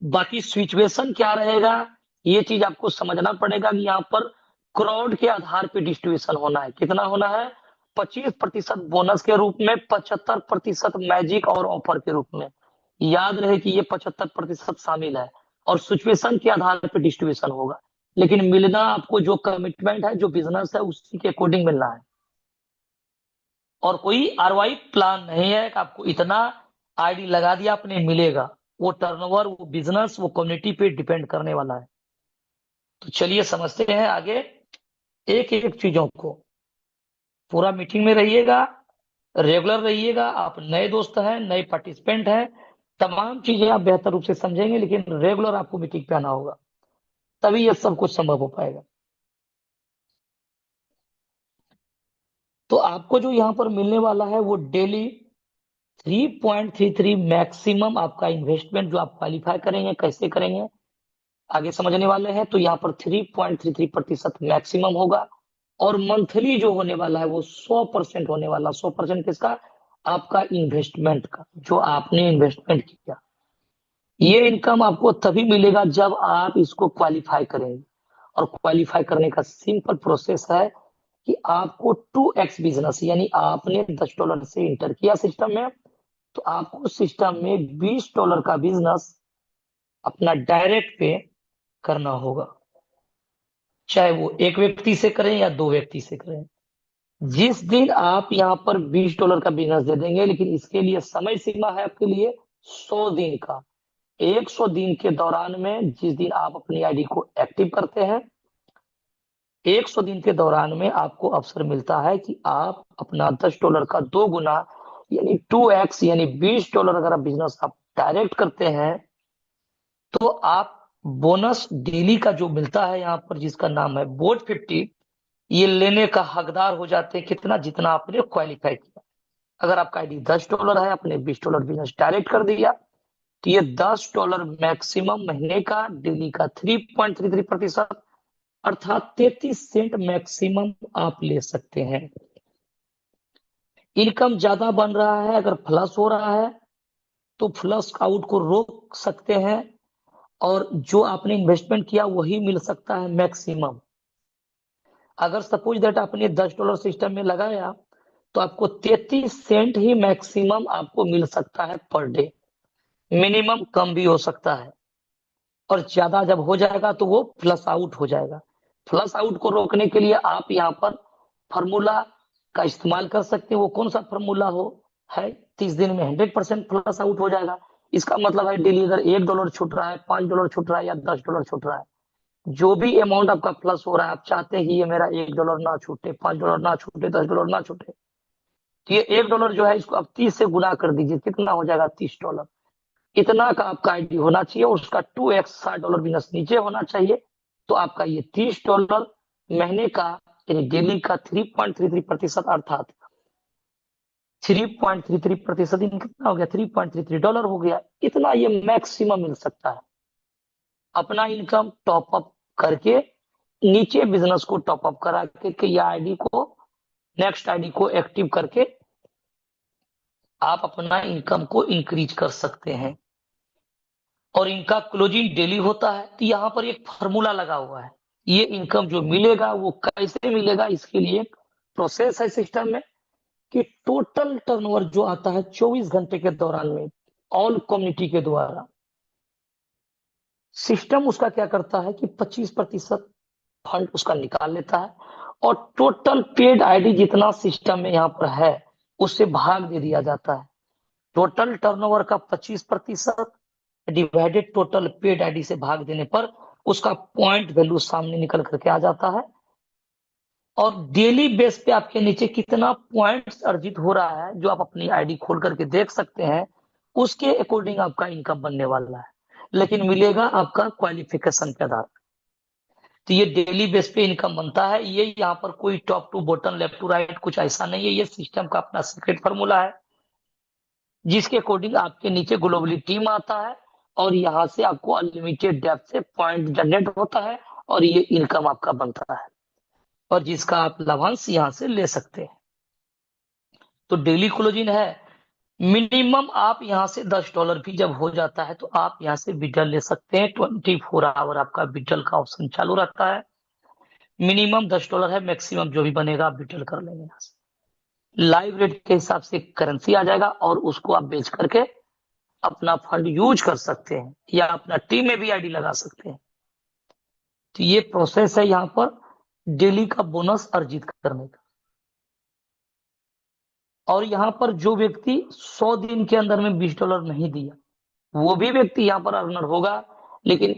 बाकी सिचुएशन क्या रहेगा, ये चीज आपको समझना पड़ेगा कि यहाँ पर क्राउड के आधार पे डिस्ट्रीब्यूशन होना है। कितना होना है? 25% बोनस के रूप में, 75% मैजिक और ऑफर के रूप में। याद रहे कि ये 75% शामिल है और सिचुएशन के आधार पे डिस्ट्रीब्यूशन होगा। लेकिन मिलना आपको जो कमिटमेंट है, जो बिजनेस है, उसी के अकॉर्डिंग मिलना है। और कोई आरवाई प्लान नहीं है कि आपको इतना आईडी लगा दिया आपने मिलेगा। वो टर्नओवर, वो बिजनेस, वो कम्युनिटी पे डिपेंड करने वाला है। तो चलिए समझते हैं आगे एक एक चीजों को। पूरा मीटिंग में रहिएगा, रेगुलर रहिएगा। आप नए दोस्त हैं, नए पार्टिसिपेंट हैं, तमाम चीजें आप बेहतर रूप से समझेंगे, लेकिन रेगुलर आपको मीटिंग पे आना होगा, तभी ये सब कुछ संभव हो पाएगा। तो आपको जो यहाँ पर मिलने वाला है वो डेली 3.33 मैक्सिमम आपका इन्वेस्टमेंट जो आप क्वालिफाई करेंगे, कैसे करेंगे आगे समझने वाले हैं। तो यहाँ पर 3.33% मैक्सिमम होगा। और मंथली जो होने वाला है वो 100% होने वाला। 100% किसका? आपका इन्वेस्टमेंट का, जो आपने इन्वेस्टमेंट किया। ये इनकम आपको तभी मिलेगा जब आप इसको क्वालिफाई करेंगे। और क्वालिफाई करने का सिंपल प्रोसेस है कि आपको 2x बिजनेस, यानी आपने $10 से इंटर किया सिस्टम में, तो आपको सिस्टम में $20 का बिजनेस अपना डायरेक्ट पे करना होगा। चाहे वो एक व्यक्ति से करें या दो व्यक्ति से करें। जिस दिन आप यहाँ पर $20 का बिजनेस दे देंगे, लेकिन इसके लिए समय सीमा है आपके लिए 100 दिन का। 100 दिन के दौरान में जिस दिन आप अपनी आईडी को एक्टिव करते हैं, 100 दिन के दौरान में आपको अवसर मिलता है कि आप अपना $10 का 2 गुना, यानी 2x, यानी $20 अगर आप बिजनेस आप डायरेक्ट करते हैं, तो आप बोनस डेली का जो मिलता है यहाँ पर, जिसका नाम है बोट 50, ये लेने का हकदार हो जाते हैं। कितना? जितना आपने क्वालिफाई किया। अगर आपका आईडी $10 है, आपने $20 बिजनेस डायरेक्ट कर दिया, तो ये $10 मैक्सिमम महीने का, डेली का 3.33%, अर्थात 33 सेंट मैक्सिमम आप ले सकते हैं। इनकम ज्यादा बन रहा है, अगर फ्लश हो रहा है, तो फ्लश आउट को रोक सकते हैं और जो आपने इन्वेस्टमेंट किया वही मिल सकता है मैक्सिमम। अगर सपोज दैट आपने $10 सिस्टम में लगाया, तो आपको 33 सेंट ही मैक्सिमम आपको मिल सकता है पर डे। मिनिमम कम भी हो सकता है, और ज्यादा जब हो जाएगा तो वो फ्लश आउट हो जाएगा। फ्लश आउट को रोकने के लिए आप यहाँ पर फॉर्मूला का इस्तेमाल कर सकते हैं। वो कौन सा फॉर्मूला हो है? 30 दिन में 100% फ्लश आउट हो जाएगा। इसका मतलब है डेली अगर $1 छूट रहा है, $5 छूट रहा है या $10 छूट रहा है, जो भी अमाउंट आपका प्लस हो रहा है, आप चाहते हैं कि ये मेरा $1 ना छूटे, $5 ना छूटे, $10 ना छूटे, तो ये $1 जो है इसको आप 30 से गुना कर दीजिए। कितना हो जाएगा? $30। इतना का आपका आईडी होना चाहिए और उसका 2x $60 बिजनेस नीचे होना चाहिए। तो आपका ये $30 महीने का, यानी डेली का 3.33%, अर्थात 3.33% कितना हो गया? $3.33 हो गया। इतना ये मैक्सिमम मिल सकता है। अपना इनकम टॉप अप करके, नीचे बिजनेस को टॉप अप करा के या आईडी को, नेक्स्ट आईडी को एक्टिव करके आप अपना इनकम को इंक्रीज कर सकते हैं। और इनका क्लोजिंग डेली होता है। तो यहाँ पर एक फॉर्मूला लगा हुआ है। ये इनकम जो मिलेगा वो कैसे मिलेगा, इसके लिए एक प्रोसेस है सिस्टम में कि टोटल टर्नओवर जो आता है 24 घंटे के दौरान में, ऑल कम्युनिटी के द्वारा, सिस्टम उसका क्या करता है कि 25% फंड उसका निकाल लेता है और टोटल पेड आईडी जितना सिस्टम में यहाँ पर है उससे भाग दे दिया जाता है। टोटल टर्नओवर का 25% डिवाइडेड टोटल पेड आईडी से भाग देने पर उसका पॉइंट वैल्यू सामने निकल करके आ जाता है। और डेली बेस पे आपके नीचे कितना पॉइंट्स अर्जित हो रहा है, जो आप अपनी आईडी खोल करके देख सकते हैं, उसके अकॉर्डिंग आपका इनकम बनने वाला है। लेकिन मिलेगा आपका क्वालिफिकेशन के आधार। तो ये डेली बेस पे इनकम बनता है। ये यहाँ पर कोई top to bottom, left to right कुछ ऐसा नहीं है। ये सिस्टम का अपना सीक्रेट फॉर्मूला है, जिसके अकॉर्डिंग आपके नीचे ग्लोबली टीम आता है और यहाँ से आपको अनलिमिटेड डेप्थ से पॉइंट जनरेट होता है और ये इनकम आपका बनता है, और जिसका आप लाभांश यहाँ से ले सकते हैं। तो डेली क्लोजिंग है मिनिमम आप यहाँ से $10 भी जब हो जाता है तो आप यहाँ से विड्रॉल ले सकते हैं। 24 आवर आपका विड्रॉल का ऑप्शन चालू रहता है। मिनिमम $10 है, मैक्सिमम जो भी बनेगा आप विड्रॉल कर लेंगे यहाँ से। लाइव रेट के हिसाब से करेंसी आ जाएगा और उसको आप बेच करके अपना फंड यूज कर सकते हैं या अपना टीम में भी आईडी लगा सकते हैं। तो ये प्रोसेस है यहाँ पर डेली का बोनस अर्जित करने का। और यहाँ पर जो व्यक्ति 100 दिन के अंदर में $20 नहीं दिया, वो भी व्यक्ति यहाँ पर अर्नर होगा। लेकिन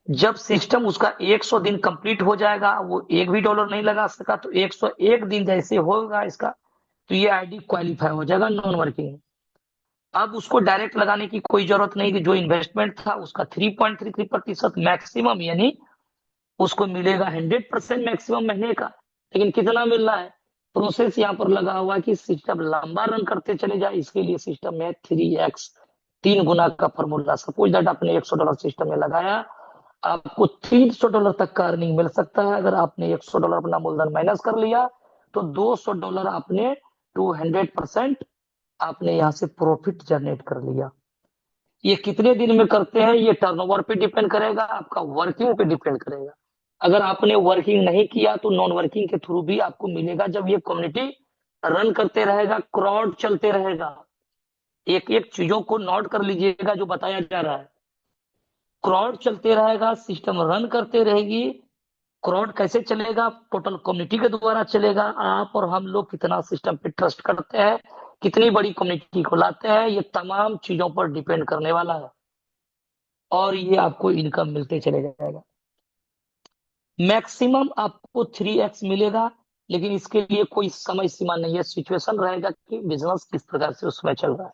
जब सिस्टम उसका 100 दिन कंप्लीट हो जाएगा, वो एक भी डॉलर नहीं लगा सका, तो 101 दिन जैसे होगा इसका, तो ये आईडी क्वालिफाई हो जाएगा नॉन वर्किंग। अब उसको डायरेक्ट लगाने की कोई जरूरत नहीं कि जो इन्वेस्टमेंट था उसका 3.33% मैक्सिमम, यानी उसको मिलेगा 100% मैक्सिमम महीने का। लेकिन कितना मिल रहा है, प्रोसेस यहाँ पर लगा हुआ है कि सिस्टम लंबा रन करते चले जाए। इसके लिए सिस्टम में 3x, 3 गुना का फॉर्मूला। सपोज दैट आपने $100 सिस्टम में लगाया, आपको $300 तक का अर्निंग मिल सकता है। अगर आपने $100 अपना मूलधन माइनस कर लिया तो $200 आपने 200% आपने यहाँ से प्रॉफिट जनरेट कर लिया। ये कितने दिन में करते हैं ये टर्नओवर पे डिपेंड करेगा, आपका वर्किंग पे डिपेंड करेगा। अगर आपने वर्किंग नहीं किया तो नॉन वर्किंग के थ्रू भी आपको मिलेगा। जब ये कम्युनिटी रन करते रहेगा, क्राउड चलते रहेगा, एक एक चीजों को नोट कर लीजिएगा जो बताया जा रहा है। क्राउड चलते रहेगा, सिस्टम रन करते रहेगी। क्राउड कैसे चलेगा, टोटल कम्युनिटी के द्वारा चलेगा। आप और हम लोग कितना सिस्टम पे ट्रस्ट करते हैं, कितनी बड़ी कम्युनिटी को लाते हैं, ये तमाम चीजों पर डिपेंड करने वाला है। और ये आपको इनकम मिलते चले जाएगा। मैक्सिमम आपको 3x मिलेगा, लेकिन इसके लिए कोई समय सीमा नहीं है। सिचुएशन रहेगा कि बिजनेस किस प्रकार से उसमें चल रहा है।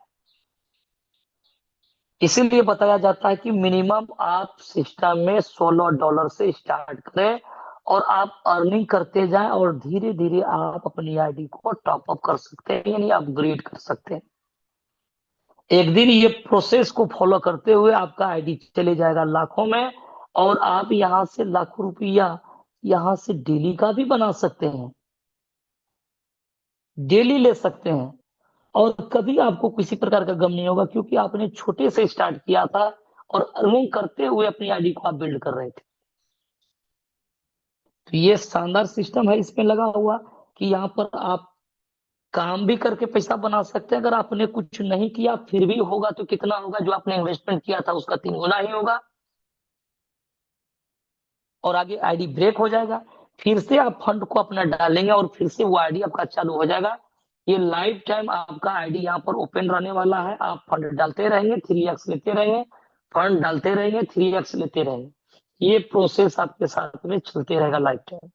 इसीलिए बताया जाता है कि मिनिमम आप सिस्टम में $16 से स्टार्ट करें और आप अर्निंग करते जाएं और धीरे धीरे आप अपनी आईडी को टॉप अप कर सकते हैं, यानी अपग्रेड कर सकते हैं। एक दिन ये प्रोसेस को फॉलो करते हुए आपका आईडी चले जाएगा लाखों में, और आप यहां से लाखों रुपया यहां से डेली का भी बना सकते हैं, डेली ले सकते हैं। और कभी आपको किसी प्रकार का गम नहीं होगा, क्योंकि आपने छोटे से स्टार्ट किया था और अर्निंग करते हुए अपनी आईडी को आप बिल्ड कर रहे थे। तो ये शानदार सिस्टम है इसमें लगा हुआ कि यहाँ पर आप काम भी करके पैसा बना सकते हैं। अगर आपने कुछ नहीं किया फिर भी होगा तो कितना होगा, जो आपने इन्वेस्टमेंट किया था उसका 3 गुना ही होगा। और आगे आईडी ब्रेक हो जाएगा, फिर से आप फंड को अपना डालेंगे और फिर से वो आईडी आपका चालू हो जाएगा। ये लाइफ टाइम आपका आईडी यहाँ पर ओपन रहने वाला है। आप फंड डालते रहेंगे, 3x लेते रहेंगे, फंड डालते रहेंगे, 3x लेते रहेंगे। ये प्रोसेस आपके साथ में चलते रहेगा लाइफ टाइम।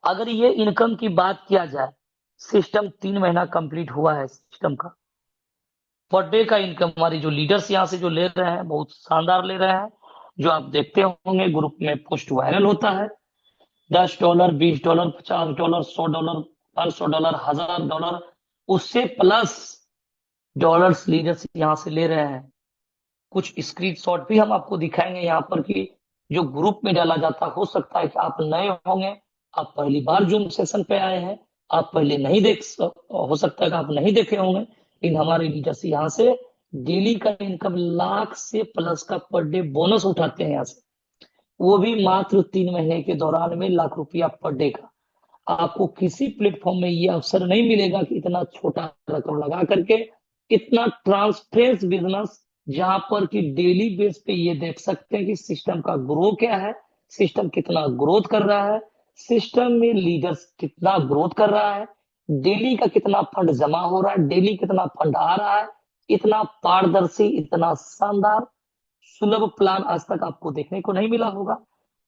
अगर ये इनकम की बात किया जाए, सिस्टम 3 महीना कंप्लीट हुआ है सिस्टम का। पर डे का इनकम हमारी जो लीडर्स यहाँ से जो ले रहे हैं बहुत शानदार ले रहे हैं। जो आप देखते होंगे ग्रुप में पोस्ट वायरल होता है, $10, $20, $50, $100, $500, $1000, उससे प्लस डॉलर्स लीडर्स यहाँ से ले रहे हैं। कुछ स्क्रीनशॉट भी हम आपको दिखाएंगे यहाँ पर कि जो ग्रुप में डाला जाता, हो सकता है कि आप नए होंगे, आप पहली बार जूम सेशन पे आए हैं, आप पहले नहीं हो सकता है कि आप नहीं देखे होंगे, लेकिन हमारे लीडर्स यहाँ से डेली का इनकम लाख से प्लस का पर डे बोनस उठाते हैं यहाँ से। वो भी मात्र 3 महीने के दौरान में ₹1,00,000 पर डे का। आपको किसी प्लेटफॉर्म में ये अवसर नहीं मिलेगा कि इतना छोटा रकम लगा करके इतना ट्रांसपेरेंस बिजनेस, जहां पर कि डेली बेस पे ये देख सकते हैं कि सिस्टम का ग्रो क्या है, सिस्टम कितना ग्रोथ कर रहा है, सिस्टम में लीडर्स कितना ग्रोथ कर रहा है, डेली का कितना फंड जमा हो रहा है, डेली कितना फंड आ रहा है। इतना पारदर्शी, इतना शानदार सुलभ प्लान आज तक आपको देखने को नहीं मिला होगा।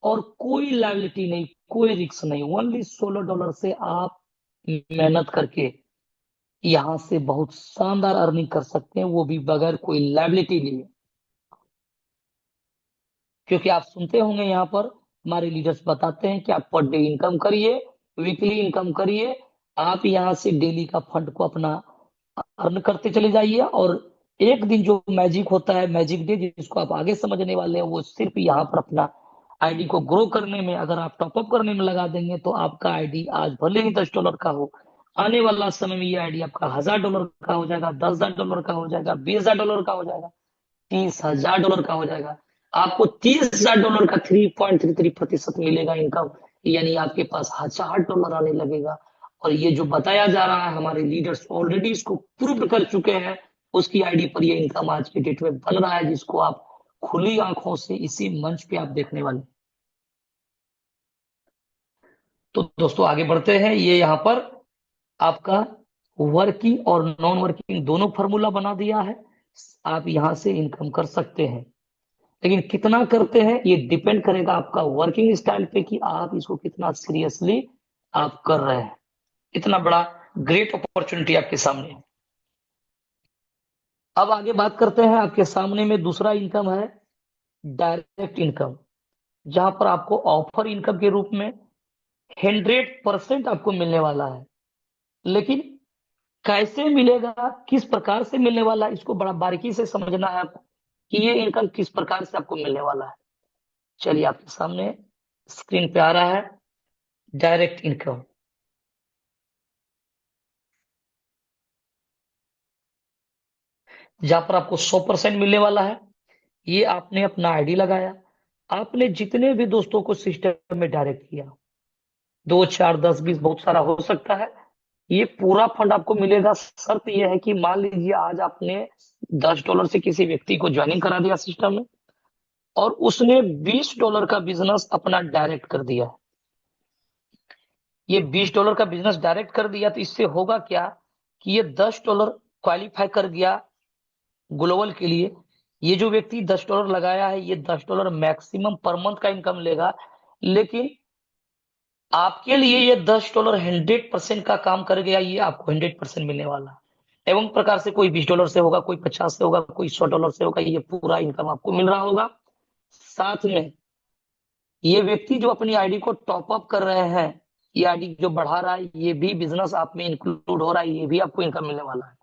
और कोई लायबिलिटी नहीं, कोई रिस्क नहीं, ओनली $16 से आप मेहनत करके यहां से बहुत शानदार अर्निंग कर सकते हैं, वो भी बगैर कोई लायबिलिटी लिए। क्योंकि आप सुनते होंगे यहाँ पर हमारे लीडर्स बताते हैं कि आप पर डे इनकम करिए, वीकली इनकम करिए, आप यहाँ से डेली का फंड को अपना अर्न करते चले जाइए। और एक दिन जो मैजिक होता है, मैजिक डे, जिसको आप आगे समझने वाले हैं, वो सिर्फ यहाँ पर अपना आईडी को ग्रो करने में, अगर आप टॉपअप करने में लगा देंगे तो आपका आईडी आज भले ही $10 का हो, आने वाला समय में ये आईडी आपका $1000 का हो जाएगा, $10,000 का हो जाएगा, $20,000 का हो जाएगा, $30,000 का हो जाएगा। आपको $30,000 का 3.33% मिलेगा इनकम, यानी आपके पास $1000 आने लगेगा। और ये जो बताया जा रहा है, हमारे लीडर्स ऑलरेडी इसको प्रूव कर चुके हैं, उसकी आईडी पर ये इनकम आज के डेट में बन रहा है, जिसको आप खुली आंखों से इसी मंच पे आप देखने वाले। तो दोस्तों आगे बढ़ते हैं। ये यहाँ पर आपका वर्किंग और नॉन वर्किंग दोनों फार्मूला बना दिया है, आप यहां से इनकम कर सकते हैं। लेकिन कितना करते हैं ये डिपेंड करेगा आपका वर्किंग स्टाइल पे, कि आप इसको कितना सीरियसली आप कर रहे हैं। इतना बड़ा ग्रेट अपॉर्चुनिटी आपके सामने है। अब आगे बात करते हैं, आपके सामने में दूसरा इनकम है डायरेक्ट इनकम, जहां पर आपको ऑफर इनकम के रूप में 100% आपको मिलने वाला है। लेकिन कैसे मिलेगा, किस प्रकार से मिलने वाला है, इसको बड़ा बारीकी से समझना है आपको, कि ये इनकम किस प्रकार से आपको मिलने वाला है। चलिए आपके सामने स्क्रीन पे आ रहा है डायरेक्ट इनकम, जहां पर आपको 100% मिलने वाला है। ये आपने अपना आईडी लगाया, आपने जितने भी दोस्तों को सिस्टम में डायरेक्ट किया, 2 4 10 20 बहुत सारा हो सकता है, ये पूरा फंड आपको मिलेगा। शर्त यह है कि मान लीजिए आज आपने $10 से किसी व्यक्ति को ज्वाइनिंग करा दिया सिस्टम में, और उसने $20 का बिजनेस अपना डायरेक्ट कर दिया। ये $20 का बिजनेस डायरेक्ट कर दिया, तो इससे होगा क्या कि ये $10 क्वालिफाई कर गया ग्लोबल के लिए। ये जो व्यक्ति $10 लगाया है, ये $10 मैक्सिमम पर मंथ का इनकम लेगा। लेकिन आपके लिए ये $10 100% का काम कर गया, ये आपको 100% मिलने वाला है। एवं प्रकार से कोई $20 से होगा, कोई 50 से होगा, कोई $100 से होगा, ये पूरा इनकम आपको मिल रहा होगा। साथ में ये व्यक्ति जो अपनी आईडी को टॉप अप कर रहे हैं, ये आईडी जो बढ़ा रहा है, ये भी बिजनेस आप में इंक्लूड हो रहा है, ये भी आपको इनकम मिलने वाला है।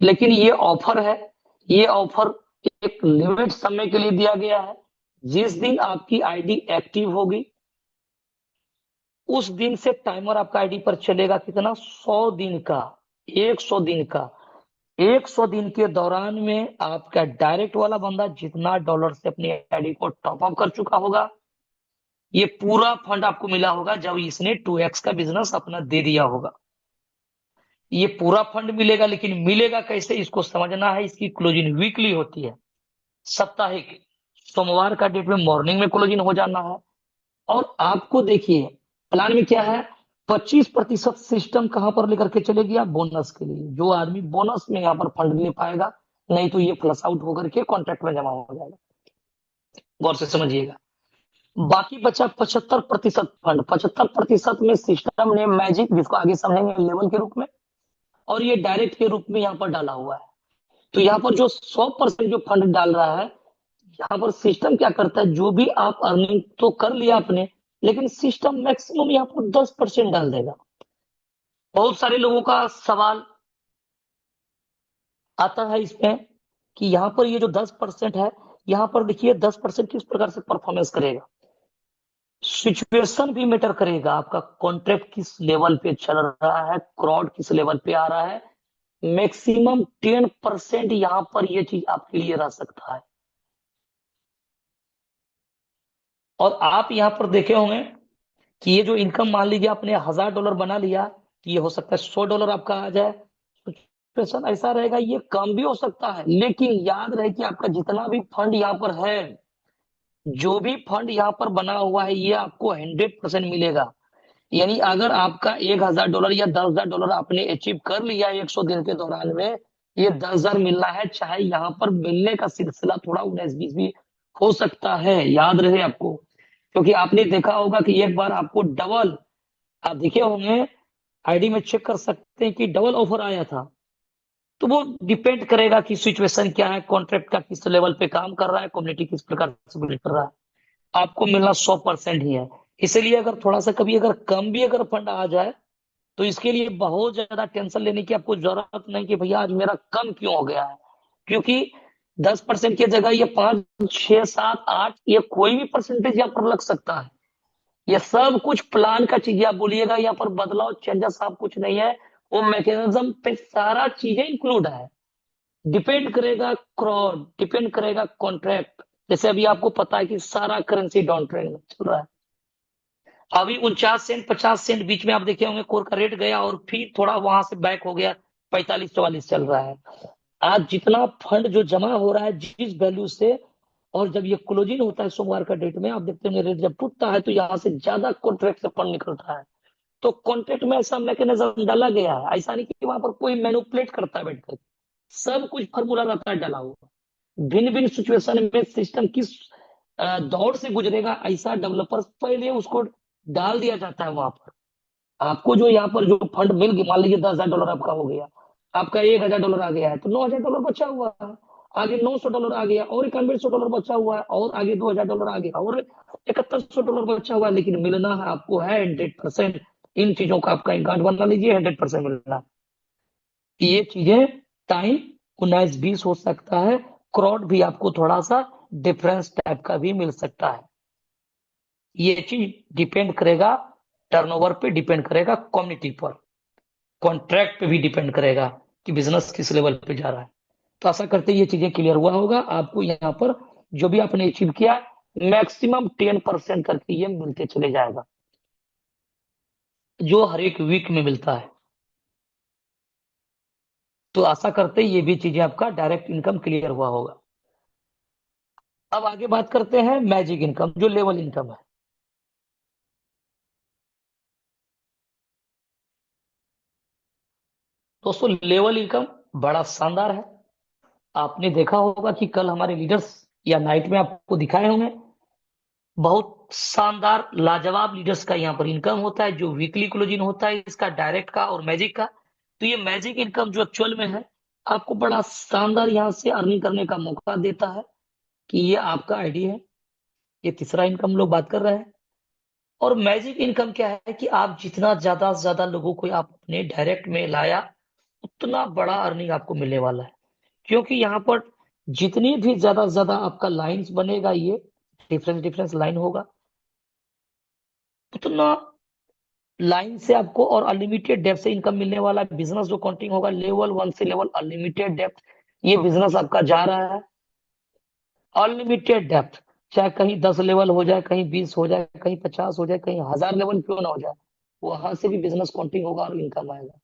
लेकिन ये ऑफर है, ये ऑफर एक लिमिट समय के लिए दिया गया है। जिस दिन आपकी आईडी एक्टिव होगी, उस दिन से टाइमर आपका आईडी पर चलेगा, कितना, 100 दिन का, 100 दिन का। 100 दिन के दौरान में आपका डायरेक्ट वाला बंदा जितना डॉलर से अपनी आईडी को टॉप अप कर चुका होगा, ये पूरा फंड आपको मिला होगा जब इसने 2x का बिजनेस अपना दे दिया होगा। ये पूरा फंड मिलेगा, लेकिन मिलेगा कैसे, इसको समझना है। इसकी क्लोजिंग वीकली होती है, साप्ताहिक। सोमवार का डेट में मॉर्निंग में क्लोजिंग हो जाना है। और आपको देखिए प्लान में क्या है, 25% सिस्टम कहां पर लेकर के चले गया, बोनस के लिए। जो आदमी बोनस में यहाँ पर फंड ले पाएगा, नहीं तो ये फ्लश आउट होकर के कॉन्ट्रैक्ट में जमा हो जाएगा। गौर से समझिएगा। बाकी बचा 75% फंड। 75% में सिस्टम ने मैजिक, जिसको आगे समझेंगे, लेवल के रूप में, और ये डायरेक्ट के रूप में यहाँ पर डाला हुआ है। तो यहाँ पर जो 100% जो फंड डाल रहा है, यहाँ पर सिस्टम क्या करता है, जो भी आप अर्निंग तो कर लिया आपने, लेकिन सिस्टम मैक्सिमम यहाँ पर 10% डाल देगा। बहुत सारे लोगों का सवाल आता है इसमें, कि यहाँ पर ये जो 10% है, यहाँ पर देखिए 10% किस प्रकार से परफॉर्मेंस करेगा। सिचुएशन भी मैटर करेगा, आपका कॉन्ट्रैक्ट किस लेवल पे चल रहा है, क्राउड किस लेवल पे आ रहा है। मैक्सिमम 10% यहाँ पर ये चीज आपके लिए रह सकता है। और आप यहाँ पर देखे होंगे कि ये जो इनकम, मान लीजिए आपने $1000 बना लिया, तो ये हो सकता है $100 आपका आ जाए। सिचुएशन ऐसा रहेगा, ये कम भी हो सकता है। लेकिन याद रहे कि आपका जितना भी फंड यहाँ पर है, जो भी फंड यहाँ पर बना हुआ है, ये आपको 100% मिलेगा। यानी अगर आपका $1000 या $10,000 आपने अचीव कर लिया 100 दिन के दौरान में, ये 10,000 मिलना है। चाहे यहाँ पर मिलने का सिलसिला थोड़ा 19-20 भी हो सकता है, याद रहे आपको। क्योंकि आपने देखा होगा कि एक बार आपको डबल, आप देखे होंगे, आईडी में चेक कर सकते हैं कि डबल ऑफर आया था। तो वो डिपेंड करेगा कि सिचुएशन क्या है, कॉन्ट्रैक्ट का किस लेवल पे काम कर रहा है, कम्युनिटी किस प्रकार से बिल्ड कर रहा है। आपको मिलना 100% ही है। इसलिए अगर थोड़ा सा कभी अगर कम भी अगर फंड आ जाए, तो इसके लिए बहुत ज्यादा टेंशन लेने की आपको जरूरत नहीं, कि भैया आज मेरा कम क्यों हो गया है। क्योंकि 10% की जगह ये 5 6 7 8, ये कोई भी परसेंटेज यहाँ पर लग सकता है। ये सब कुछ प्लान का चीजें आप बोलिएगा, यहाँ पर बदलाव चेंजेस आप कुछ नहीं है। वो मैकेनिज्म पे सारा चीजें इंक्लूड है। डिपेंड करेगा क्रॉड, डिपेंड करेगा कॉन्ट्रैक्ट। जैसे अभी आपको पता है कि सारा करेंसी डाउन ट्रेंड में चल रहा है। अभी 49 सेंट 50 सेंट बीच में आप देखे होंगे कोर का रेट गया और फिर थोड़ा वहां से बैक हो गया, 45 44 चल रहा है। आज जितना फंड जो जमा हो रहा है जिस वैल्यू से, और जब ये क्लोजिंग होता है सोमवार का डेट में, आप देखते होंगे रेट जब टूटता है तो यहाँ से ज्यादा कॉन्ट्रैक्ट से फंड निकलता है। तो कॉन्ट्रैक्ट में ऐसा मैकेनिज्म डाला गया है, ऐसा नहीं कि वहां पर कोई मैनिपुलेट करता है बैठकर। सब कुछ फॉर्मूला रहता है डाला हुआ। भिन्न भिन्न सिचुएशन में सिस्टम किस दौर से गुजरेगा, ऐसा डेवलपर्स पहले उसको डाल दिया जाता है वहां पर। आपको जो यहाँ पर जो फंड मिल गया, मान लीजिए $10,000 आपका हो गया, आपका $1,000 आ गया है तो $9,000 बचा हुआ है। आगे $900 आ गया, और $9100 बचा हुआ है, और आगे $2,000 आ गया, और $7100 बचा हुआ है। लेकिन मिलना है आपको है 100%। इन चीजों का आपका गांठ बना लीजिए, 100% मिलना है। ये चीजें टाइम 19-20 हो सकता है। क्रॉड भी आपको थोड़ा सा डिफरेंस टाइप का भी मिल सकता है। ये चीज डिपेंड करेगा टर्नओवर पे, डिपेंड करेगा कम्युनिटी पर, कॉन्ट्रैक्ट पे भी डिपेंड करेगा कि बिजनेस किस लेवल पे जा रहा है। तो आशा करते हैं ये चीजें क्लियर हुआ होगा आपको। यहाँ पर जो भी आपने अचीव किया, मैक्सिमम 10% करके ये मिलते चले जाएगा, जो हर एक वीक में मिलता है। तो आशा करते हैं ये भी चीजें आपका डायरेक्ट इनकम क्लियर हुआ होगा। अब आगे बात करते हैं मैजिक इनकम, जो लेवल इनकम है। दोस्तों लेवल इनकम बड़ा शानदार है। आपने देखा होगा कि कल हमारे लीडर्स या नाइट में आपको दिखाए होंगे, बहुत शानदार लाजवाब लीडर्स का यहाँ पर इनकम होता है, जो वीकली क्लोजिंग होता है इसका, डायरेक्ट का और मैजिक का। तो ये मैजिक इनकम जो एक्चुअल में है, आपको बड़ा शानदार यहाँ से अर्निंग करने का मौका देता है। कि ये आपका आईडी है, ये तीसरा इनकम लोग बात कर रहे हैं। और मैजिक इनकम क्या है कि आप जितना ज्यादा से ज्यादा लोगों को आप अपने डायरेक्ट में लाया, उतना बड़ा अर्निंग आपको मिलने वाला है। क्योंकि यहाँ पर जितनी भी ज्यादा से ज्यादा आपका लाइंस बनेगा, ये डिफरेंस डिफरेंस लाइन होगा, उतना लाइन से आपको और अनलिमिटेड डेप्थ से इनकम मिलने वाला है। बिजनेस जो काउंटिंग होगा लेवल 1 से लेवल अनलिमिटेड डेप्थ, ये बिजनेस आपका जा रहा है अनलिमिटेड डेप्थ। चाहे कहीं 10 लेवल हो जाए, कहीं 20 हो जाए, कहीं 50 हो जाए, कहीं 1000 लेवल क्यों ना हो जाए, वहां से भी बिजनेस काउंटिंग होगा और इनकम आएगा।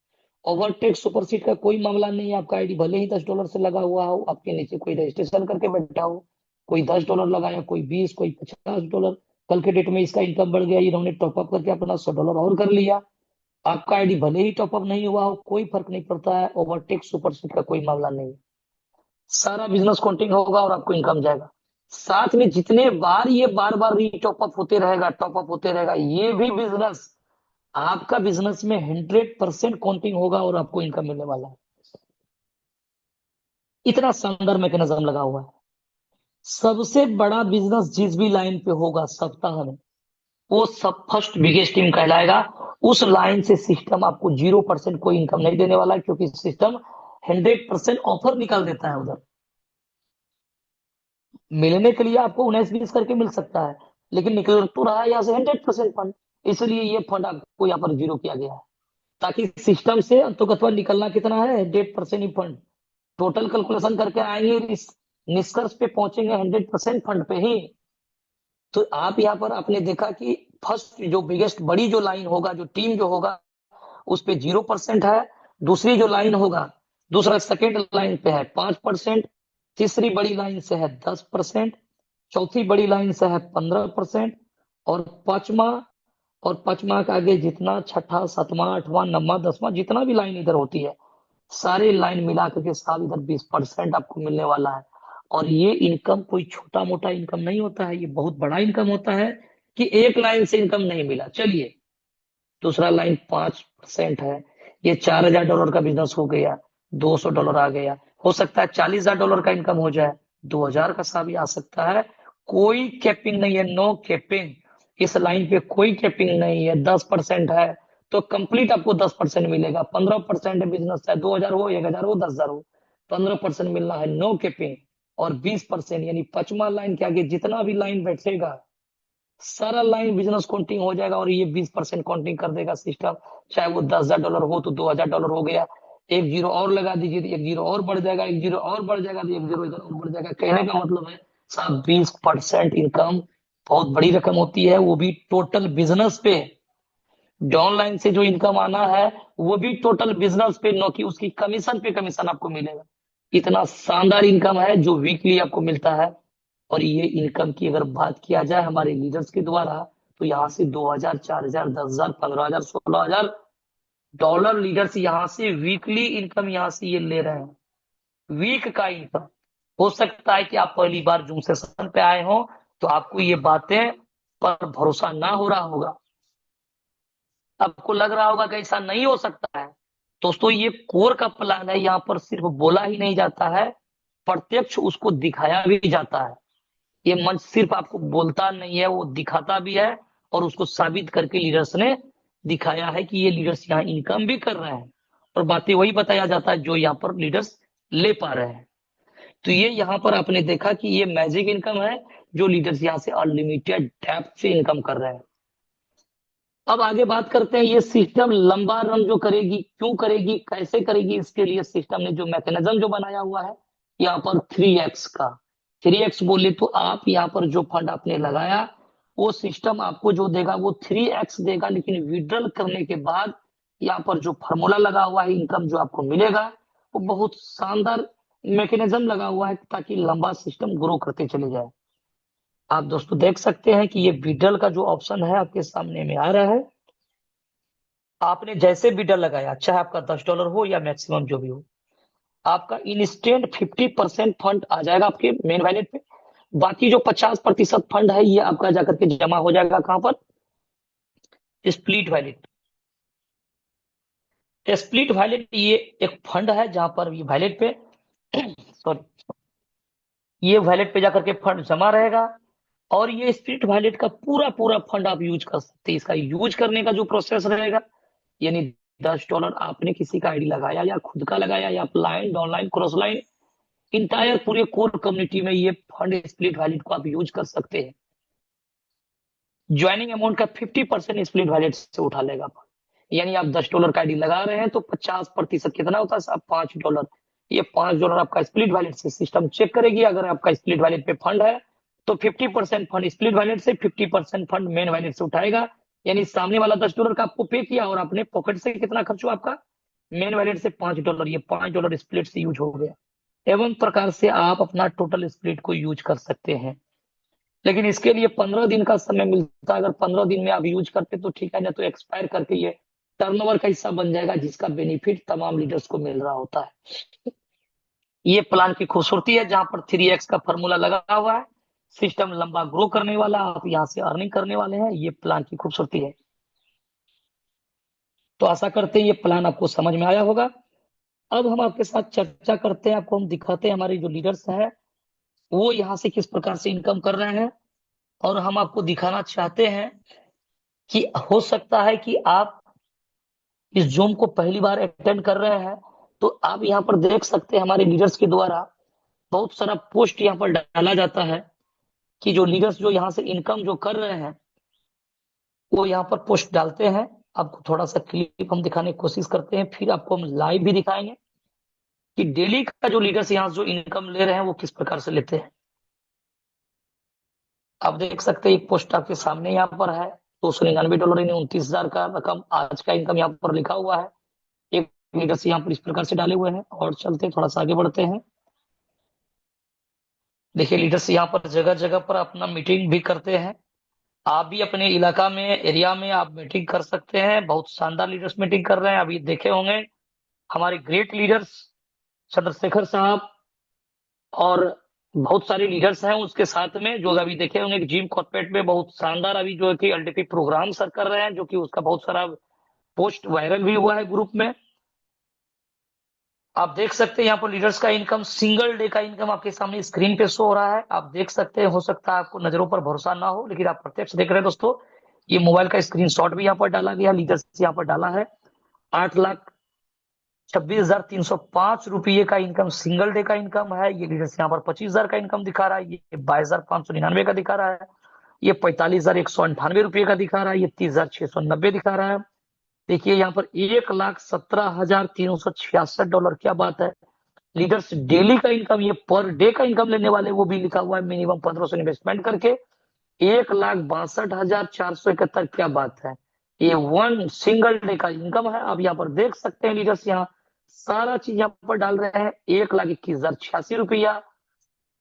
ओवरटेक सुपरसीड का कोई मामला नहीं है। आपका आईडी भले ही $10 से लगा हुआ हो, आपके नीचे कोई रजिस्ट्रेशन करके बैठा हो, कोई $10 लगाया, कोई 20, कोई $50। कल के डेट में इसका इनकम बढ़ गया, इन्होंने टॉपअप करके अपना $100 और कर लिया। आपका आईडी भले ही टॉपअप नहीं हुआ हो, कोई फर्क नहीं पड़ता है। ओवरटेक सुपरसीड का कोई मामला नहीं है। सारा बिजनेस काउंटिंग होगा और आपको इनकम जाएगा। साथ में जितने बार ये बार बार री टॉपअप होते रहेगा, टॉपअप होते रहेगा, ये भी बिजनेस आपका बिजनेस में 100% काउंटिंग होगा और आपको इनकम मिलने वाला है। इतना शानदार मैकेनिज्म लगा हुआ है। सबसे बड़ा बिजनेस जिस भी लाइन पे होगा सप्ताह में, वो सब फर्स्ट बिगेस्ट टीम कहलाएगा। उस लाइन से सिस्टम आपको 0% कोई इनकम नहीं देने वाला है, क्योंकि सिस्टम 100% ऑफर निकाल देता है उधर। मिलने के लिए आपको 19-20 करके मिल सकता है, लेकिन निकल तो रहा है यहाँ से 100% फंड। इसलिए ये फंड आपको यहाँ पर जीरो किया गया है, ताकि सिस्टम से अंततः निकलना कितना है, 100% ही फंड। टोटल कैलकुलेशन करके आएंगे, निष्कर्ष पे पहुंचेंगे 100% फंड पे ही। तो आप यहाँ पर आपने देखा कि फर्स्ट जो बिगेस्ट बड़ी जो लाइन होगा, जो टीम जो होगा, उस पे 0% है। दूसरी जो लाइन होगा, दूसरा सेकेंड लाइन पे है 5%। तीसरी बड़ी लाइन से है 10%। चौथी बड़ी लाइन से है 15%। और पांचवा, और पांचवा के आगे जितना छठा सातवां आठवां नौवां 10वां जितना भी लाइन इधर होती है, सारी लाइन मिला करके साल इधर 20% आपको मिलने वाला है। और ये इनकम कोई छोटा मोटा इनकम नहीं होता है, ये बहुत बड़ा इनकम होता है। कि एक लाइन से इनकम नहीं मिला, चलिए दूसरा लाइन 5% है, ये $4,000 का बिजनेस हो गया, $200 आ गया। हो सकता है $40,000 का इनकम हो जाए, 2,000 का सा भी आ सकता है। कोई कैपिंग नहीं है, नो कैपिंग। इस लाइन पे कोई कैपिंग नहीं है। 10% है तो कंप्लीट आपको 10% मिलेगा। 15% है, बिजनेस है, 2,000 हो, 1,000 हो, 10,000 हो, 15% मिलना है, नो कैपिंग। और 20% यानी 5वां लाइन के आगे जितना भी लाइन बैठेगा, सारा लाइन बिजनेस काउंटिंग हो जाएगा और ये 20% काउंटिंग कर देगा सिस्टम। चाहे वो $10,000 हो तो $2,000 हो गया। एक जीरो और लगा दीजिए तो एक जीरो और बढ़ जाएगा, एक जीरो और बढ़ जाएगा तो एक जीरो इधर और बढ़ जाएगा। कहने का मतलब है साहब 20% इनकम बहुत बड़ी रकम होती है, वो भी टोटल बिजनेस पे। ऑनलाइन से जो इनकम आना है वो भी टोटल बिजनेस पे, न कि उसकी कमीशन पे कमीशन आपको मिलेगा। इतना शानदार इनकम है जो वीकली आपको मिलता है। और ये इनकम की अगर बात किया जाए हमारे लीडर्स के द्वारा, तो यहाँ से 2,000, 4,000, 10,000, 15,000, $16,000 लीडर्स यहाँ से वीकली इनकम यहाँ से ये ले रहे हैं। वीक का इनकम। हो सकता है कि आप पहली बार जूम सेशन पे आए हो तो आपको ये बातें पर भरोसा ना हो रहा होगा, आपको लग रहा होगा कि ऐसा नहीं हो सकता है। दोस्तों ये कोर का प्लान है, यहाँ पर सिर्फ बोला ही नहीं जाता है, प्रत्यक्ष उसको दिखाया भी जाता है। ये मंच सिर्फ आपको बोलता नहीं है, वो दिखाता भी है। और उसको साबित करके लीडर्स ने दिखाया है कि ये लीडर्स यहाँ इनकम भी कर रहे हैं। और बातें वही बताया जाता है जो यहाँ पर लीडर्स ले पा रहे हैं। तो ये यहाँ पर आपने देखा कि ये मैजिक इनकम है जो लीडर्स यहाँ से अनलिमिटेड डेप्थ से इनकम कर रहे हैं। अब आगे बात करते हैं, ये सिस्टम लंबा रन जो करेगी, क्यों करेगी, कैसे करेगी, इसके लिए सिस्टम ने जो मैकेनिज्म जो बनाया हुआ है यहाँ पर 3x का। 3x बोले तो आप यहाँ पर जो फंड आपने लगाया वो सिस्टम आपको जो देगा वो 3x देगा, लेकिन विड्रॉल करने के बाद यहाँ पर जो फॉर्मूला लगा हुआ है इनकम जो आपको मिलेगा वो बहुत शानदार मैकेनिज्म लगा हुआ है ताकि लंबा सिस्टम ग्रो करते चले जाए। आप दोस्तों देख सकते हैं कि ये विड्रॉल का जो ऑप्शन है आपके सामने में आ रहा है। आपने जैसे बिडर लगाया, चाहे आपका $10 हो या मैक्सिमम जो भी हो, आपका इंस्टेंट 50% फंड आ जाएगा आपके मेन वैलेट पे। बाकी जो 50% फंड है ये आपका जाकर के जमा हो जाएगा कहां पर, स्प्लिट वैलेट। स्प्लिट वैलेट ये एक फंड है जहां पर ये वैलेट पे सॉरी, ये वैलेट पे जाकर के फंड जमा रहेगा। और ये स्प्लिट वैलेट का पूरा पूरा फंड आप यूज कर सकते हैं। इसका यूज करने का जो प्रोसेस रहेगा, यानी $10 आपने किसी का आईडी लगाया या खुद का लगाया या line online cross line, entire पूरे कोर कम्युनिटी में ये फंड स्प्लिट वैलिड को आप यूज कर सकते हैं। ज्वाइनिंग अमाउंट का 50% स्प्लिट वैलिड से उठा लेगा फंड। यानी आप $10 का आईडी लगा रहे हैं तो 50% कितना होता है साहब, $5। ये $5 आपका स्प्लिट वैलिड से सिस्टम चेक करेगी। अगर आपका स्प्लिट वैलिड पे फंड है तो 50% फंड स्प्लिट वैलिड से, 50% फंड मेन वैलिड से उठाएगा। यानी सामने वाला $10 का आपको पे किया और अपने पॉकेट से कितना खर्च हुआ आपका, मेन वैलेट से $5। ये $5 स्प्लिट से यूज हो गया। एवं प्रकार से आप अपना टोटल स्प्लिट को यूज कर सकते हैं। लेकिन इसके लिए 15 दिन का समय मिलता है। अगर 15 दिन में आप यूज करते तो ठीक है, ना तो एक्सपायर करके ये टर्नओवर का हिस्सा बन जाएगा जिसका बेनिफिट तमाम लीडर्स को मिल रहा होता है। ये प्लान की खूबसूरती है जहां पर 3x का फॉर्मूला लगा हुआ है। सिस्टम लंबा ग्रो करने वाला, आप यहाँ से अर्निंग करने वाले हैं। ये प्लान की खूबसूरती है। तो आशा करते हैं ये प्लान आपको समझ में आया होगा। अब हम आपके साथ चर्चा करते हैं, आपको हम दिखाते हैं हमारे जो लीडर्स हैं वो यहाँ से किस प्रकार से इनकम कर रहे हैं। और हम आपको दिखाना चाहते हैं कि हो सकता है कि आप इस जूम को पहली बार अटेंड कर रहे हैं, तो आप यहाँ पर देख सकते हैं हमारे लीडर्स के द्वारा बहुत सारा पोस्ट यहाँ पर डाला जाता है कि जो लीडर्स जो यहाँ से इनकम जो कर रहे हैं वो यहाँ पर पोस्ट डालते हैं। आपको थोड़ा सा क्लिप हम दिखाने की कोशिश करते हैं, फिर आपको हम लाइव भी दिखाएंगे कि डेली का जो लीडर्स यहाँ से जो इनकम ले रहे हैं वो किस प्रकार से लेते हैं। आप देख सकते हैं एक पोस्ट आपके सामने यहाँ पर है, $299 यानी 29,000 का रकम आज का इनकम यहाँ पर लिखा हुआ है। एक लीडर्स यहाँ पर इस प्रकार से डाले हुए हैं। और चलते थोड़ा सा आगे बढ़ते हैं। देखिए लीडर्स यहाँ पर जगह जगह पर अपना मीटिंग भी करते हैं। आप भी अपने इलाका में, एरिया में आप मीटिंग कर सकते हैं। बहुत शानदार लीडर्स मीटिंग कर रहे हैं। अभी देखे होंगे हमारे ग्रेट लीडर्स चंद्रशेखर साहब और बहुत सारे लीडर्स हैं उसके साथ में, जो अभी देखे होंगे कि जिम कॉर्पोरेट में बहुत शानदार अभी जो है कि एलडीपी प्रोग्राम सर कर रहे हैं, जो कि उसका बहुत सारा पोस्ट वायरल भी हुआ है ग्रुप में। आप देख सकते हैं यहाँ पर लीडर्स का इनकम, सिंगल डे का इनकम आपके सामने स्क्रीन पे शो हो रहा है। आप देख सकते हैं, हो सकता है आपको नजरों पर भरोसा ना हो लेकिन आप प्रत्यक्ष देख रहे हैं दोस्तों। ये मोबाइल का स्क्रीनशॉट भी यहाँ पर डाला गया, लीडर्स यहाँ पर डाला है। 8,26,305 का इनकम सिंगल डे का इनकम है। ये लीडर्स यहाँ पर 25,000 का इनकम दिखा रहा है, ये 22,599 का दिखा रहा है। ये 45,198 का दिखा रहा है, ये 30,690 दिखा रहा है। देखिए यहाँ पर $1,17,366, क्या बात है। लीडर्स डेली का इनकम, ये पर डे का इनकम लेने वाले, वो भी लिखा हुआ है मिनिमम 1500 इन्वेस्टमेंट करके 1,62,471, क्या बात है। ये वन सिंगल डे का इनकम है। आप यहाँ पर देख सकते हैं लीडर्स यहाँ सारा चीज यहाँ पर डाल रहे हैं। 1,21,086 रुपया,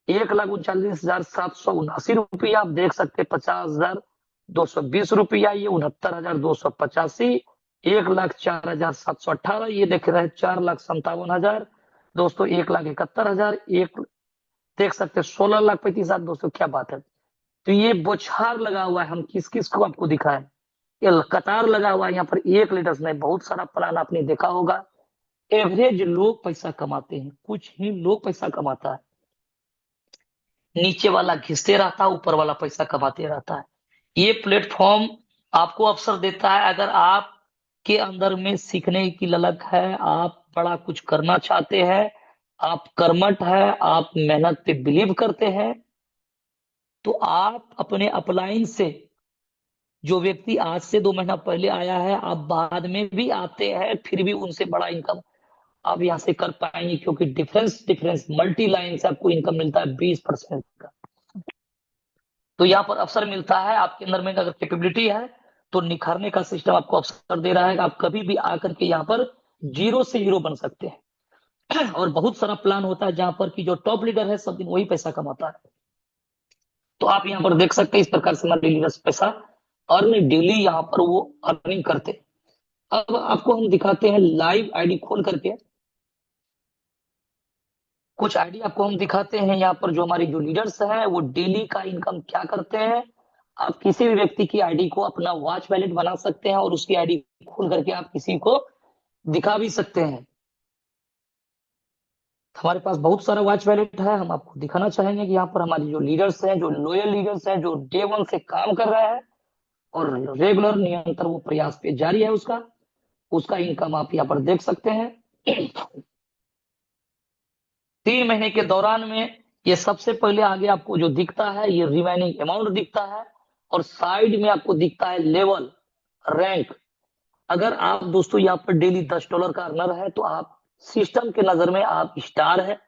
1,39,779 रुपया, आप देख सकते हैं 50,220 रुपया, ये 69,285, 1,04,718, ये देख रहे हैं 4,57,000 दोस्तों, 1,71,000, एक देख सकते हैं 16,35,200, क्या बात है। तो ये बौछार लगा हुआ है, हम किस किस को आपको दिखाएं, ये कतार लगा हुआ है यहाँ पर। एक लीडर्स में बहुत सारा प्लान आपने देखा होगा। एवरेज लोग पैसा कमाते हैं, कुछ ही लोग पैसा कमाता है। नीचे वाला घिसते रहता है, ऊपर वाला पैसा कमाते रहता है। ये प्लेटफॉर्म आपको अवसर देता है, अगर आप के अंदर में सीखने की ललक है, आप बड़ा कुछ करना चाहते हैं, आप कर्मठ है, आप मेहनत पे बिलीव करते हैं, तो आप अपने अपलाइन से, जो व्यक्ति आज से 2 महीना पहले आया है, आप बाद में भी आते हैं, फिर भी उनसे बड़ा इनकम आप यहाँ से कर पाएंगे, क्योंकि डिफरेंस डिफरेंस मल्टी लाइन से आपको इनकम मिलता है 20% का। तो यहाँ पर अवसर मिलता है, आपके अंदर में अगर कैपेबिलिटी है तो निखारने का सिस्टम आपको अवसर दे रहा है कि आप कभी भी आकर के यहाँ पर जीरो से हीरो बन सकते हैं। और बहुत सारा प्लान होता है जहां पर कि जो टॉप लीडर है सब दिन वही पैसा कमाता है। तो आप यहाँ पर देख सकते हैं इस प्रकार से हमारे लीडर्स पैसा अर्न डेली यहाँ पर वो अर्निंग करते हैं। अब आपको हम दिखाते हैं लाइव आईडी खोल करके, कुछ आईडी आपको हम दिखाते हैं यहाँ पर, जो हमारी जो लीडर्स हैं वो डेली का इनकम क्या करते हैं। आप किसी भी व्यक्ति की आईडी को अपना वॉच वैलेट बना सकते हैं और उसकी आईडी खोल करके आप किसी को दिखा भी सकते हैं। हमारे पास बहुत सारा वॉच वैलेट है, हम आपको दिखाना चाहेंगे कि यहाँ पर हमारी जो लीडर्स हैं, जो लोयल लीडर्स हैं, जो डे वन से काम कर रहे हैं और रेगुलर निरंतर वो प्रयास पे जारी है, उसका उसका इनकम आप यहाँ पर देख सकते हैं। 3 महीने के दौरान में ये सबसे पहले आगे आपको जो दिखता है ये रिमेनिंग अमाउंट दिखता है, और साइड में आपको दिखता है लेवल रैंक। अगर आप दोस्तों यहाँ पर डेली $10 का अर्नर है तो आप सिस्टम के नजर में आप स्टार है।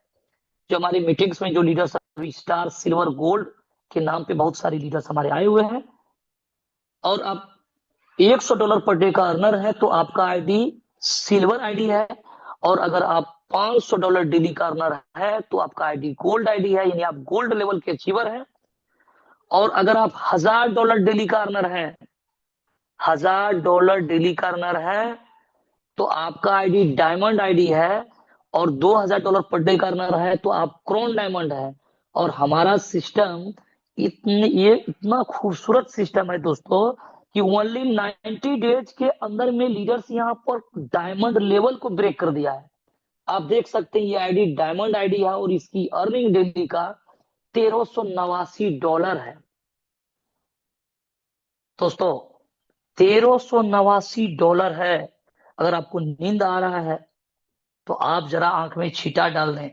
जो हमारी मीटिंग्स में जो लीडर्स स्टार सिल्वर गोल्ड के नाम पे बहुत सारे लीडर्स हमारे आए हुए हैं, और आप $100 पर डे का अर्नर है तो आपका आईडी सिल्वर आईडी है, और अगर आप $500 डेली का अर्नर है तो आपका आईडी गोल्ड आईडी है, यानी आप गोल्ड लेवल के अचीवर हैं। और अगर आप $1,000 डेली का अर्नर है, $1,000 डेली का अर्नर है तो आपका आईडी डायमंड आईडी है, और $2,000 पर डे का अर्नर है तो आप क्रोन डायमंड है। और हमारा सिस्टम ये इतना खूबसूरत सिस्टम है दोस्तों कि ओनली 90 डेज के अंदर में लीडर्स यहाँ पर डायमंड लेवल को ब्रेक कर दिया है। आप देख सकते हैं ये आईडी डायमंड आईडी है और इसकी अर्निंग डेली का $1,389 है दोस्तों, $1,389 है। अगर आपको नींद आ रहा है तो आप जरा आंख में छींटा डाल दें।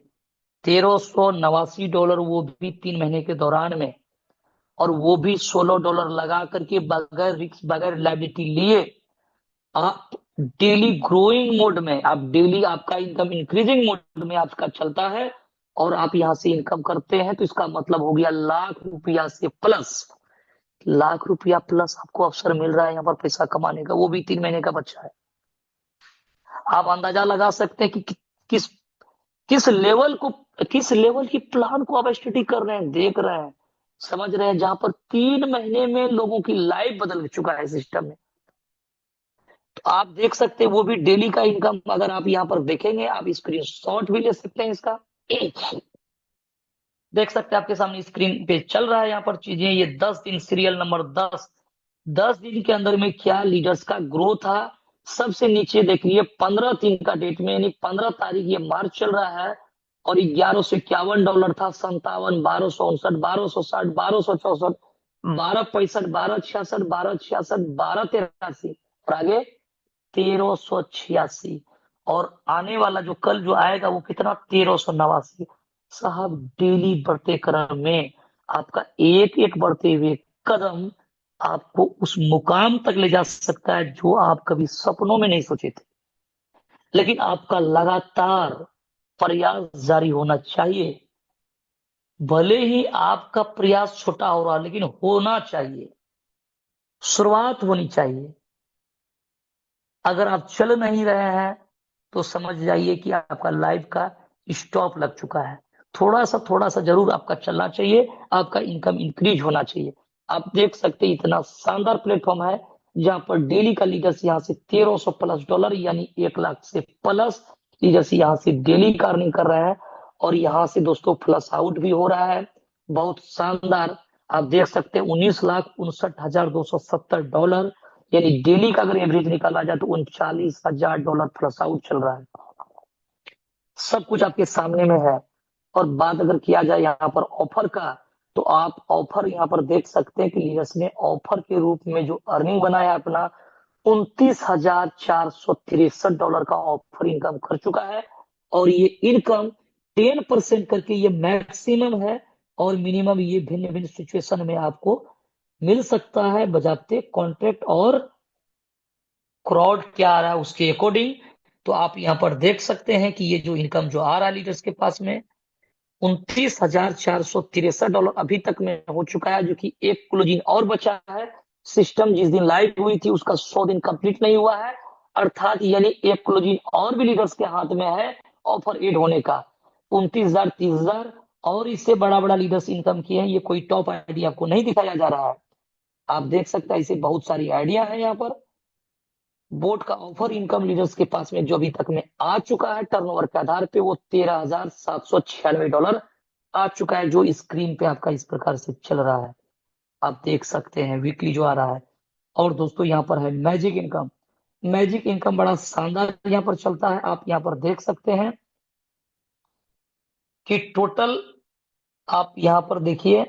$1,389, वो भी 3 महीने के दौरान में, और वो भी $16 लगा करके बगैर रिस्क बगैर लाइबिलिटी लिए। आप डेली ग्रोइंग मोड में, आप डेली आपका इनकम इंक्रीजिंग मोड में आपका चलता है और आप यहां से इनकम करते हैं, तो इसका मतलब हो गया ₹1,00,000 से प्लस, ₹1,00,000 प्लस आपको अवसर मिल रहा है यहाँ पर पैसा कमाने का, वो भी 3 महीने का बच्चा है। आप अंदाजा लगा सकते हैं कि किस किस लेवल को, किस लेवल की प्लान को आप स्टडी कर रहे हैं, देख रहे हैं, समझ रहे हैं, जहां पर 3 महीने में लोगों की लाइफ बदल चुका है सिस्टम में। तो आप देख सकते हैं वो भी डेली का इनकम, अगर आप यहाँ पर देखेंगे, आप स्क्रीन शॉट भी ले सकते हैं इसका। देख सकते हैं आपके सामने स्क्रीन पे चल रहा है यहाँ पर चीजें, ये 10 दिन सीरियल नंबर 10, 10 दिन के अंदर में क्या लीडर्स का ग्रोथ था। सबसे नीचे देखिए 15 दिन का डेट में, यानी 15 तारीख, ये मार्च चल रहा है, और $1151 था, 57, 1259, 1260, 1264, 1265, 1266, 1266, 1283, और आगे 1386, और आने वाला जो कल जो आएगा वो कितना, 1389। साहब डेली बढ़ते क्रम में आपका एक एक बढ़ते हुए कदम आपको उस मुकाम तक ले जा सकता है जो आप कभी सपनों में नहीं सोचे थे। लेकिन आपका लगातार प्रयास जारी होना चाहिए। भले ही आपका प्रयास छोटा हो रहा, लेकिन होना चाहिए, शुरुआत होनी चाहिए। अगर आप चल नहीं रहे हैं तो समझ जाइए कि आपका लाइफ का स्टॉप लग चुका है। थोड़ा सा जरूर आपका चलना चाहिए, आपका इनकम इंक्रीज होना चाहिए। आप देख सकते हैं इतना शानदार प्लेटफॉर्म है जहां पर डेली का लीडर्स यहाँ से 1300 प्लस डॉलर यानी 1 लाख से प्लस लीडर्स यहाँ से डेली का अर्निंग कर रहे हैं। और यहाँ से दोस्तों फ्लश आउट भी हो रहा है, बहुत शानदार। आप देख सकते हैं 19,59,270 डॉलर यानी डेली का अगर एवरेज निकाला जाए तो 39,000 डॉलर प्लस आउट चल रहा है। सब कुछ आपके सामने में है। और बात अगर किया जाए यहाँ पर ऑफर का, तो आप ऑफर यहाँ पर देख सकते हैं कि लीडर्स ने ऑफर के रूप में जो अर्निंग बनाया है अपना 29,463 डॉलर का ऑफर इनकम कर चुका है। और ये इनकम 10% करके ये मैक्सिमम है, और मिनिमम ये भिन्न भिन्न सिचुएशन में आपको मिल सकता है बजाते कॉन्ट्रैक्ट और क्राउड क्या आ रहा है उसके अकॉर्डिंग। तो आप यहाँ पर देख सकते हैं कि ये जो इनकम जो आ रहा है लीडर्स के पास में 29,463 डॉलर अभी तक में हो चुका है, जो कि एक क्लोजिंग और बचा है। सिस्टम जिस दिन लाइव हुई थी उसका 100 दिन कंप्लीट नहीं हुआ है, अर्थात यानी एक क्लोजिंग और भी लीडर्स के हाथ में है ऑफर एड होने का। 29,000, 30,000 और इससे बड़ा बड़ा लीडर्स इनकम किए हैं। ये कोई टॉप आइडिया आपको नहीं दिखाया जा रहा है। आप देख सकते हैं ऐसे बहुत सारी आइडिया है यहाँ पर। बोर्ड का ऑफर इनकम लीडर्स के पास में जो अभी तक में आ चुका है टर्नओवर के आधार पे वो 13,796 डॉलर आ चुका है, जो स्क्रीन पे आपका इस प्रकार से चल रहा है। आप देख सकते हैं वीकली जो आ रहा है। और दोस्तों यहाँ पर है मैजिक इनकम। मैजिक इनकम बड़ा शानदार यहाँ पर चलता है। आप यहाँ पर देख सकते हैं कि टोटल आप यहाँ पर देखिए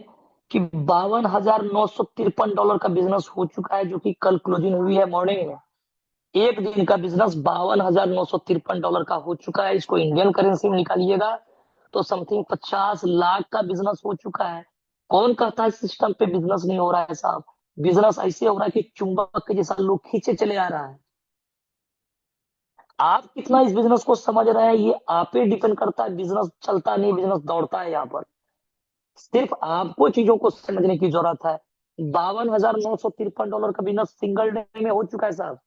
कि 52,953 डॉलर का बिजनेस हो चुका है, जो कि कल क्लोजिंग हुई है मॉर्निंग में। एक दिन का बिजनेस 52,953 डॉलर का हो चुका है। इसको इंडियन करेंसी में निकालिएगा तो समथिंग 50 लाख का बिजनेस हो चुका है। कौन कहता है सिस्टम पे बिजनेस नहीं हो रहा है साहब? बिजनेस ऐसे हो रहा है कि चुंबक के जैसा लोग खींचे चले आ रहा है। आप कितना इस बिजनेस को समझ रहे हैं ये आप पे डिपेंड करता है। बिजनेस चलता नहीं, बिजनेस दौड़ता है। यहाँ पर सिर्फ आपको चीजों को समझने की जरूरत है। 52,953 डॉलर का बिजनेस सिंगल डे में हो चुका है साहब।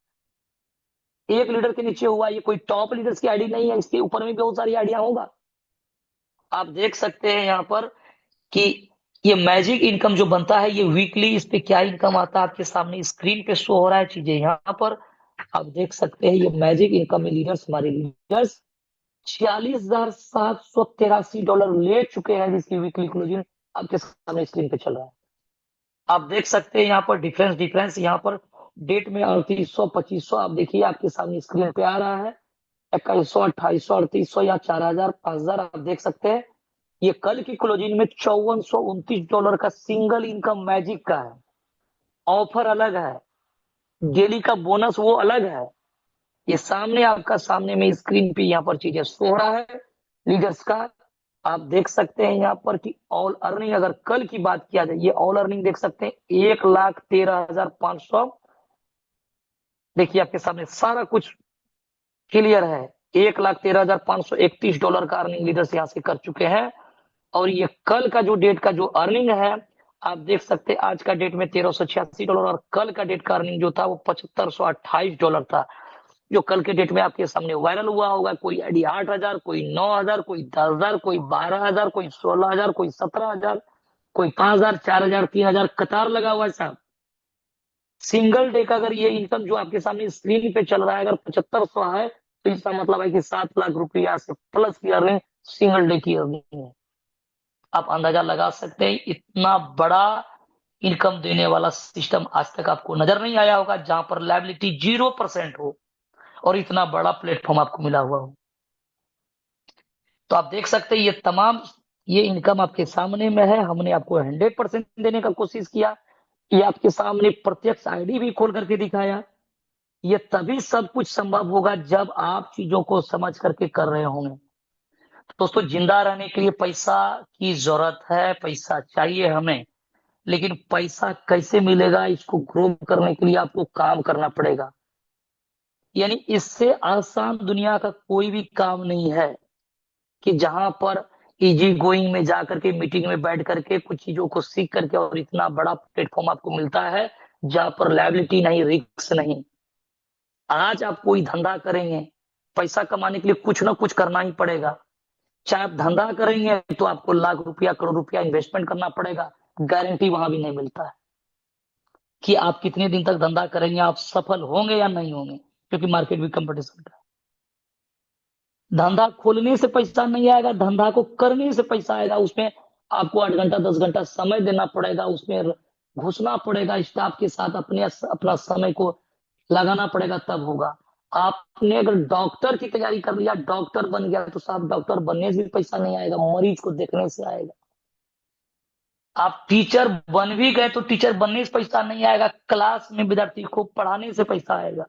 एक लीडर के नीचे हुआ, ये कोई टॉप लीडर्स की आईडी नहीं है, इसके ऊपर में भी बहुत सारी आइडिया होगा। आप देख सकते हैं यहाँ पर कि ये मैजिक इनकम जो बनता है ये वीकली, इस पे क्या इनकम आता है आपके सामने स्क्रीन पे शो हो रहा है चीजें यहाँ पर। आप देख सकते हैं ये मैजिक इनकम में लीडर्स, हमारे लीडर्स 46,783 डॉलर ले चुके हैं, जिसकी वीकली क्लोजिंग आपके सामने स्क्रीन पे चल रहा है। आप देख सकते हैं यहाँ पर डिफरेंस डिफरेंस यहाँ पर डेट में 3800, 2500 आप देखिए आपके सामने स्क्रीन पे आ रहा है। 2100, 2800, 3800 या 4,000, 5,000 आप देख सकते हैं। ये कल की क्लोजिंग में 5429 डॉलर का सिंगल इनकम मैजिक का है। ऑफर अलग है, डेली का बोनस वो अलग है। ये सामने आपका सामने में स्क्रीन पे यहाँ पर चीजें शो हो रहा है लीडर्स का। आप देख सकते हैं यहाँ पर कि ऑल अर्निंग अगर कल की बात किया जाए, ये ऑल अर्निंग देख सकते हैं 1,13,500। देखिए आपके सामने सारा कुछ क्लियर है। 1,13,531 डॉलर का अर्निंग लीडर्स यहाँ से कर चुके हैं। और ये कल का जो डेट का जो अर्निंग है आप देख सकते हैं, आज का डेट में 1,386 डॉलर और कल का डेट का अर्निंग जो था वो 7,528 डॉलर था, जो कल के डेट में आपके सामने वायरल हुआ होगा। कोई आईडी 8,000, कोई 9,000, कोई 10,000, कोई 12,000, कोई 16,000, कोई 17,000, कोई 5,000, 4,000, 3,000 कतार लगा हुआ है साहब। सिंगल डे का अगर ये इनकम जो आपके सामने स्क्रीन पे चल रहा है अगर 7,500 है तो इसका मतलब है कि 7 लाख रुपया से प्लस की अर्निंग सिंगल डे की अर्निंग है। आप अंदाजा लगा सकते हैं इतना बड़ा इनकम देने वाला सिस्टम आज तक आपको नजर नहीं आया होगा, जहां पर लायबिलिटी 0% हो और इतना बड़ा प्लेटफॉर्म आपको मिला हुआ हो। तो आप देख सकते हैं ये तमाम ये इनकम आपके सामने में है। हमने आपको 100% देने का कोशिश किया। ये आपके सामने प्रत्यक्ष आईडी भी खोल करके दिखाया। ये तभी सब कुछ संभव होगा जब आप चीजों को समझ करके कर रहे होंगे। दोस्तों जिंदा रहने के लिए पैसा की जरूरत है, पैसा चाहिए हमें, लेकिन पैसा कैसे मिलेगा, इसको ग्रो करने के लिए आपको काम करना पड़ेगा। यानी इससे आसान दुनिया का कोई भी काम नहीं है कि जहां पर इजी गोइंग में जा करके मीटिंग में बैठ करके कुछ चीजों को सीख करके और इतना बड़ा प्लेटफॉर्म आपको मिलता है जहां पर लायबिलिटी नहीं, रिस्क नहीं। आज आप कोई धंधा करेंगे, पैसा कमाने के लिए कुछ ना कुछ करना ही पड़ेगा। चाहे आप धंधा करेंगे तो आपको लाख रुपया, करोड़ रुपया इन्वेस्टमेंट करना पड़ेगा, गारंटी वहां भी नहीं मिलता है कि आप कितने दिन तक धंधा करेंगे, आप सफल होंगे या नहीं होंगे, क्योंकि मार्केट भी कंपटीशन का है। धंधा खोलने से पैसा नहीं आएगा, धंधा को करने से पैसा आएगा। उसमें आपको 8 घंटा 10 घंटा समय देना पड़ेगा, उसमें घुसना पड़ेगा, स्टाफ के साथ अपने अपना समय को लगाना पड़ेगा, तब होगा। आपने अगर डॉक्टर की तैयारी कर लिया, डॉक्टर बन गया, तो साहब डॉक्टर बनने से भी पैसा नहीं आएगा, मरीज को देखने से आएगा। आप टीचर बन भी गए तो टीचर बनने से पैसा नहीं आएगा, क्लास में विद्यार्थी को पढ़ाने से पैसा आएगा।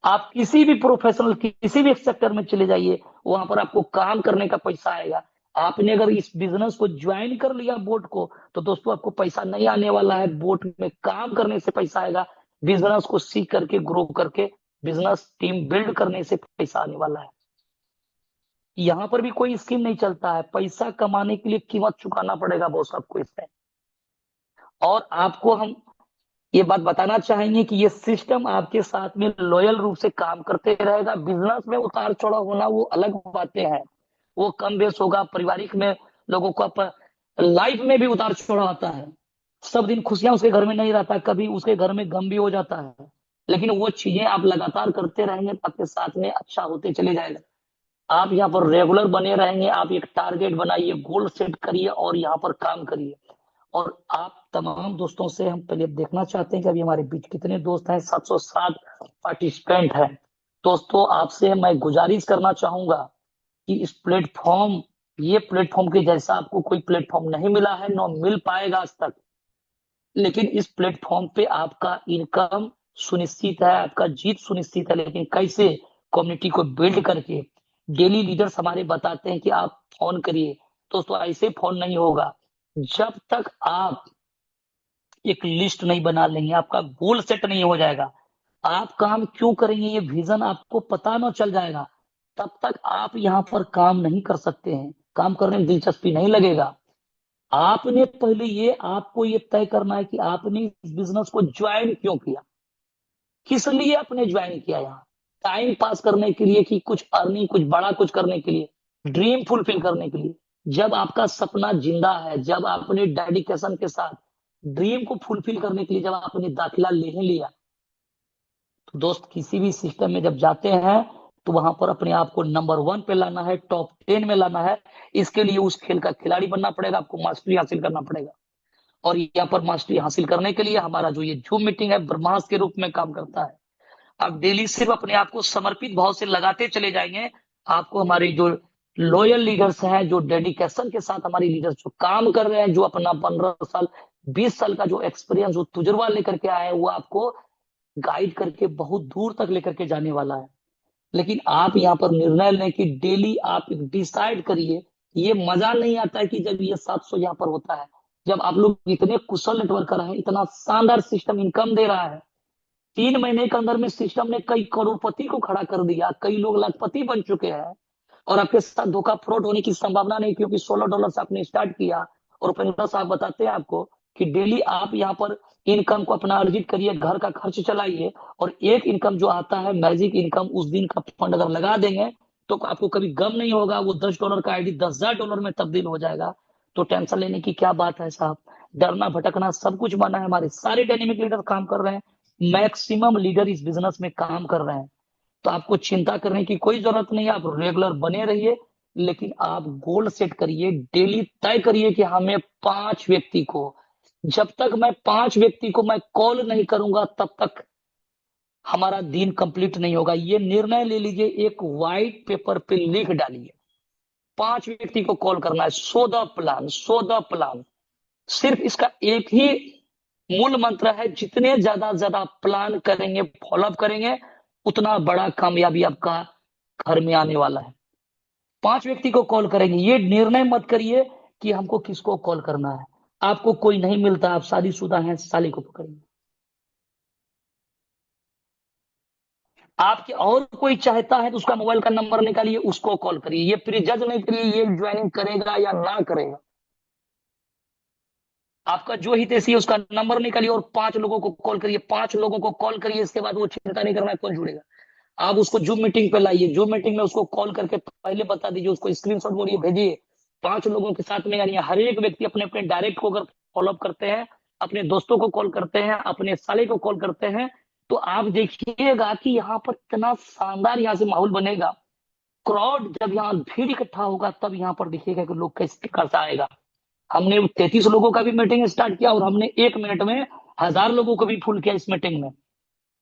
आप किसी भी प्रोफेशनल किसी भी सेक्टर में चले जाइए, वहां पर आपको काम करने का पैसा आएगा। आपने अगर इस बिजनेस को ज्वाइन कर लिया बोट को, तो दोस्तों आपको पैसा नहीं आने वाला है, बोट में काम करने से पैसा आएगा। बिजनेस को सीख करके ग्रो करके बिजनेस टीम बिल्ड करने से पैसा आने वाला है। यहाँ पर भी कोई स्कीम नहीं चलता है, पैसा कमाने के लिए कीमत चुकाना पड़ेगा बॉस आपको इसमें। और आपको हम ये बात बताना चाहेंगे कि ये सिस्टम आपके साथ में लॉयल रूप से काम करते रहेगा। बिजनेस में उतार चढ़ाव होना वो अलग बातें हैं, वो कम बेस होगा। पारिवारिक में लोगों को लाइफ में भी उतार चढ़ाव आता है। सब दिन खुशियां उसके घर में नहीं रहता, कभी उसके घर में गम भी हो जाता है। लेकिन वो चीजें आप लगातार करते रहेंगे तो आपके साथ में अच्छा होते चले जाएगा। आप यहाँ पर रेगुलर बने रहेंगे। आप एक टारगेट बनाइए, गोल सेट करिए और यहाँ पर काम करिए। और आप तमाम दोस्तों से हम पहले देखना चाहते हैं कि अभी हमारे बीच कितने दोस्त हैं। 707 पार्टिसिपेंट हैं। दोस्तों आपसे मैं गुजारिश करना चाहूंगा कि इस प्लेटफॉर्म, ये प्लेटफॉर्म के जैसा आपको कोई प्लेटफॉर्म नहीं मिला है, न मिल पाएगा आज तक। लेकिन इस प्लेटफॉर्म पे आपका इनकम सुनिश्चित है, आपका जीत सुनिश्चित है। लेकिन कैसे? कम्युनिटी को बिल्ड करके। डेली लीडर्स हमारे बताते हैं कि आप फोन करिए। दोस्तों ऐसे फोन नहीं होगा जब तक आप एक लिस्ट नहीं बना लेंगे, आपका गोल सेट नहीं हो जाएगा, आप काम क्यों करेंगे ये विजन आपको पता ना चल जाएगा, तब तक आप यहाँ पर काम नहीं कर सकते हैं, काम करने में दिलचस्पी नहीं लगेगा। आपने पहले ये आपको ये तय करना है कि आपने इस बिजनेस को ज्वाइन क्यों किया, किस लिए आपने ज्वाइन किया। यहाँ टाइम पास करने के लिए कि कुछ अर्निंग, कुछ बड़ा कुछ करने के लिए, ड्रीम फुलफिल करने के लिए। जब आपका सपना जिंदा है, जब आपने डेडिकेशन के साथ ड्रीम को फुलफिल करने के लिए जब आपने दाखिला ले ही लिया, तो दोस्त किसी भी सिस्टम में जब जाते हैं तो वहां पर अपने आप को नंबर 1 पे लाना है, टॉप 10 में लाना है। इसके लिए उस खेल का खिलाड़ी बनना पड़ेगा, आपको मास्टरी हासिल करना पड़ेगा। और यहाँ पर मास्टरी हासिल करने के लिए हमारा जो ये जूम मीटिंग है ब्रह्मास्त्र के रूप में काम करता है। आप डेली सिर्फ अपने आप को समर्पित भाव से लगाते चले जाएंगे, आपको हमारे जो लॉयल लीडर्स हैं, जो डेडिकेशन के साथ हमारे लीडर्स जो काम कर रहे हैं, जो अपना 15 साल 20 साल का जो एक्सपीरियंस, जो तजुर्बा लेकर के आए हैं, वो आपको गाइड करके बहुत दूर तक लेकर के जाने वाला है। लेकिन आप यहाँ पर निर्णय लें कि डेली आप डिसाइड करिए। ये मजा नहीं आता है कि जब ये 700 यहाँ पर होता है, जब आप लोग इतने कुशल नेटवर्कर हैं, इतना शानदार सिस्टम इनकम दे रहा है। 3 महीने के अंदर में सिस्टम ने कई करोड़पति को खड़ा कर दिया, कई लोग लाखपति बन चुके हैं। और आपके साथ धोखा फ्रॉड होने की संभावना नहीं, क्योंकि $16 से आपने स्टार्ट किया। और उपेंद्र साहब बताते हैं आपको कि डेली आप यहाँ पर इनकम को अपना अर्जित करिए, घर का खर्च चलाइए। और एक इनकम जो आता है मैजिक इनकम, उस दिन का फंड अगर लगा देंगे तो आपको कभी गम नहीं होगा। वो $10 का आईडी $10,000 में तब्दील हो जाएगा। तो टेंशन लेने की क्या बात है साहब। डरना भटकना सब कुछ मना है। हमारे सारे डायनेमिक लीडर काम कर रहे हैं, मैक्सिमम लीडर इस बिजनेस में काम कर रहे हैं। तो आपको चिंता करने की कोई जरूरत नहीं है, आप रेगुलर बने रहिए। लेकिन आप गोल सेट करिए, डेली तय करिए कि हमें 5 व्यक्ति को, जब तक मैं 5 व्यक्ति को मैं कॉल नहीं करूंगा तब तक हमारा दिन कंप्लीट नहीं होगा। ये निर्णय ले लीजिए, एक व्हाइट पेपर पे लिख डालिए। 5 व्यक्ति को कॉल करना है। So the plan, so the plan. सिर्फ इसका एक ही मूल मंत्र है, जितने ज्यादा प्लान करेंगे, फॉलोअप करेंगे, उतना बड़ा कामयाबी आपका घर में आने वाला है। 5 व्यक्ति को कॉल करेंगे। ये निर्णय मत करिए कि हमको किसको कॉल करना है। आपको कोई नहीं मिलता, आप शादीशुदा हैं, साली को पकड़िए। आपके और कोई चाहता है तो उसका मोबाइल का नंबर निकालिए, उसको कॉल करिए। ये प्रीजज नहीं करिए ये ज्वाइनिंग करेगा या ना करेगा। आपका जो हितैषी है उसका नंबर निकालिए और 5 लोगों को कॉल करिए, 5 लोगों को कॉल करिए। इसके बाद वो चिंता नहीं करना है कौन जुड़ेगा। आप उसको जूम मीटिंग पे लाइए, जूम मीटिंग में उसको कॉल करके पहले बता दीजिए, उसको स्क्रीनशॉट बोलिए भेजिए। 5 लोगों के साथ में, यानी हर एक व्यक्ति अपने अपने डायरेक्ट को अगर फॉलोअप करते हैं, अपने दोस्तों को कॉल करते हैं, अपने साले को कॉल करते हैं, तो आप देखिएगा कि यहाँ पर इतना शानदार यहाँ से माहौल बनेगा। क्राउड जब यहाँ भीड़ इकट्ठा होगा तब यहाँ पर देखिएगा कि लोग कैसा आएगा। हमने 33 लोगों का भी मीटिंग स्टार्ट किया और हमने 1 मिनट में 1000 लोगों को भी फुल किया इस मीटिंग में।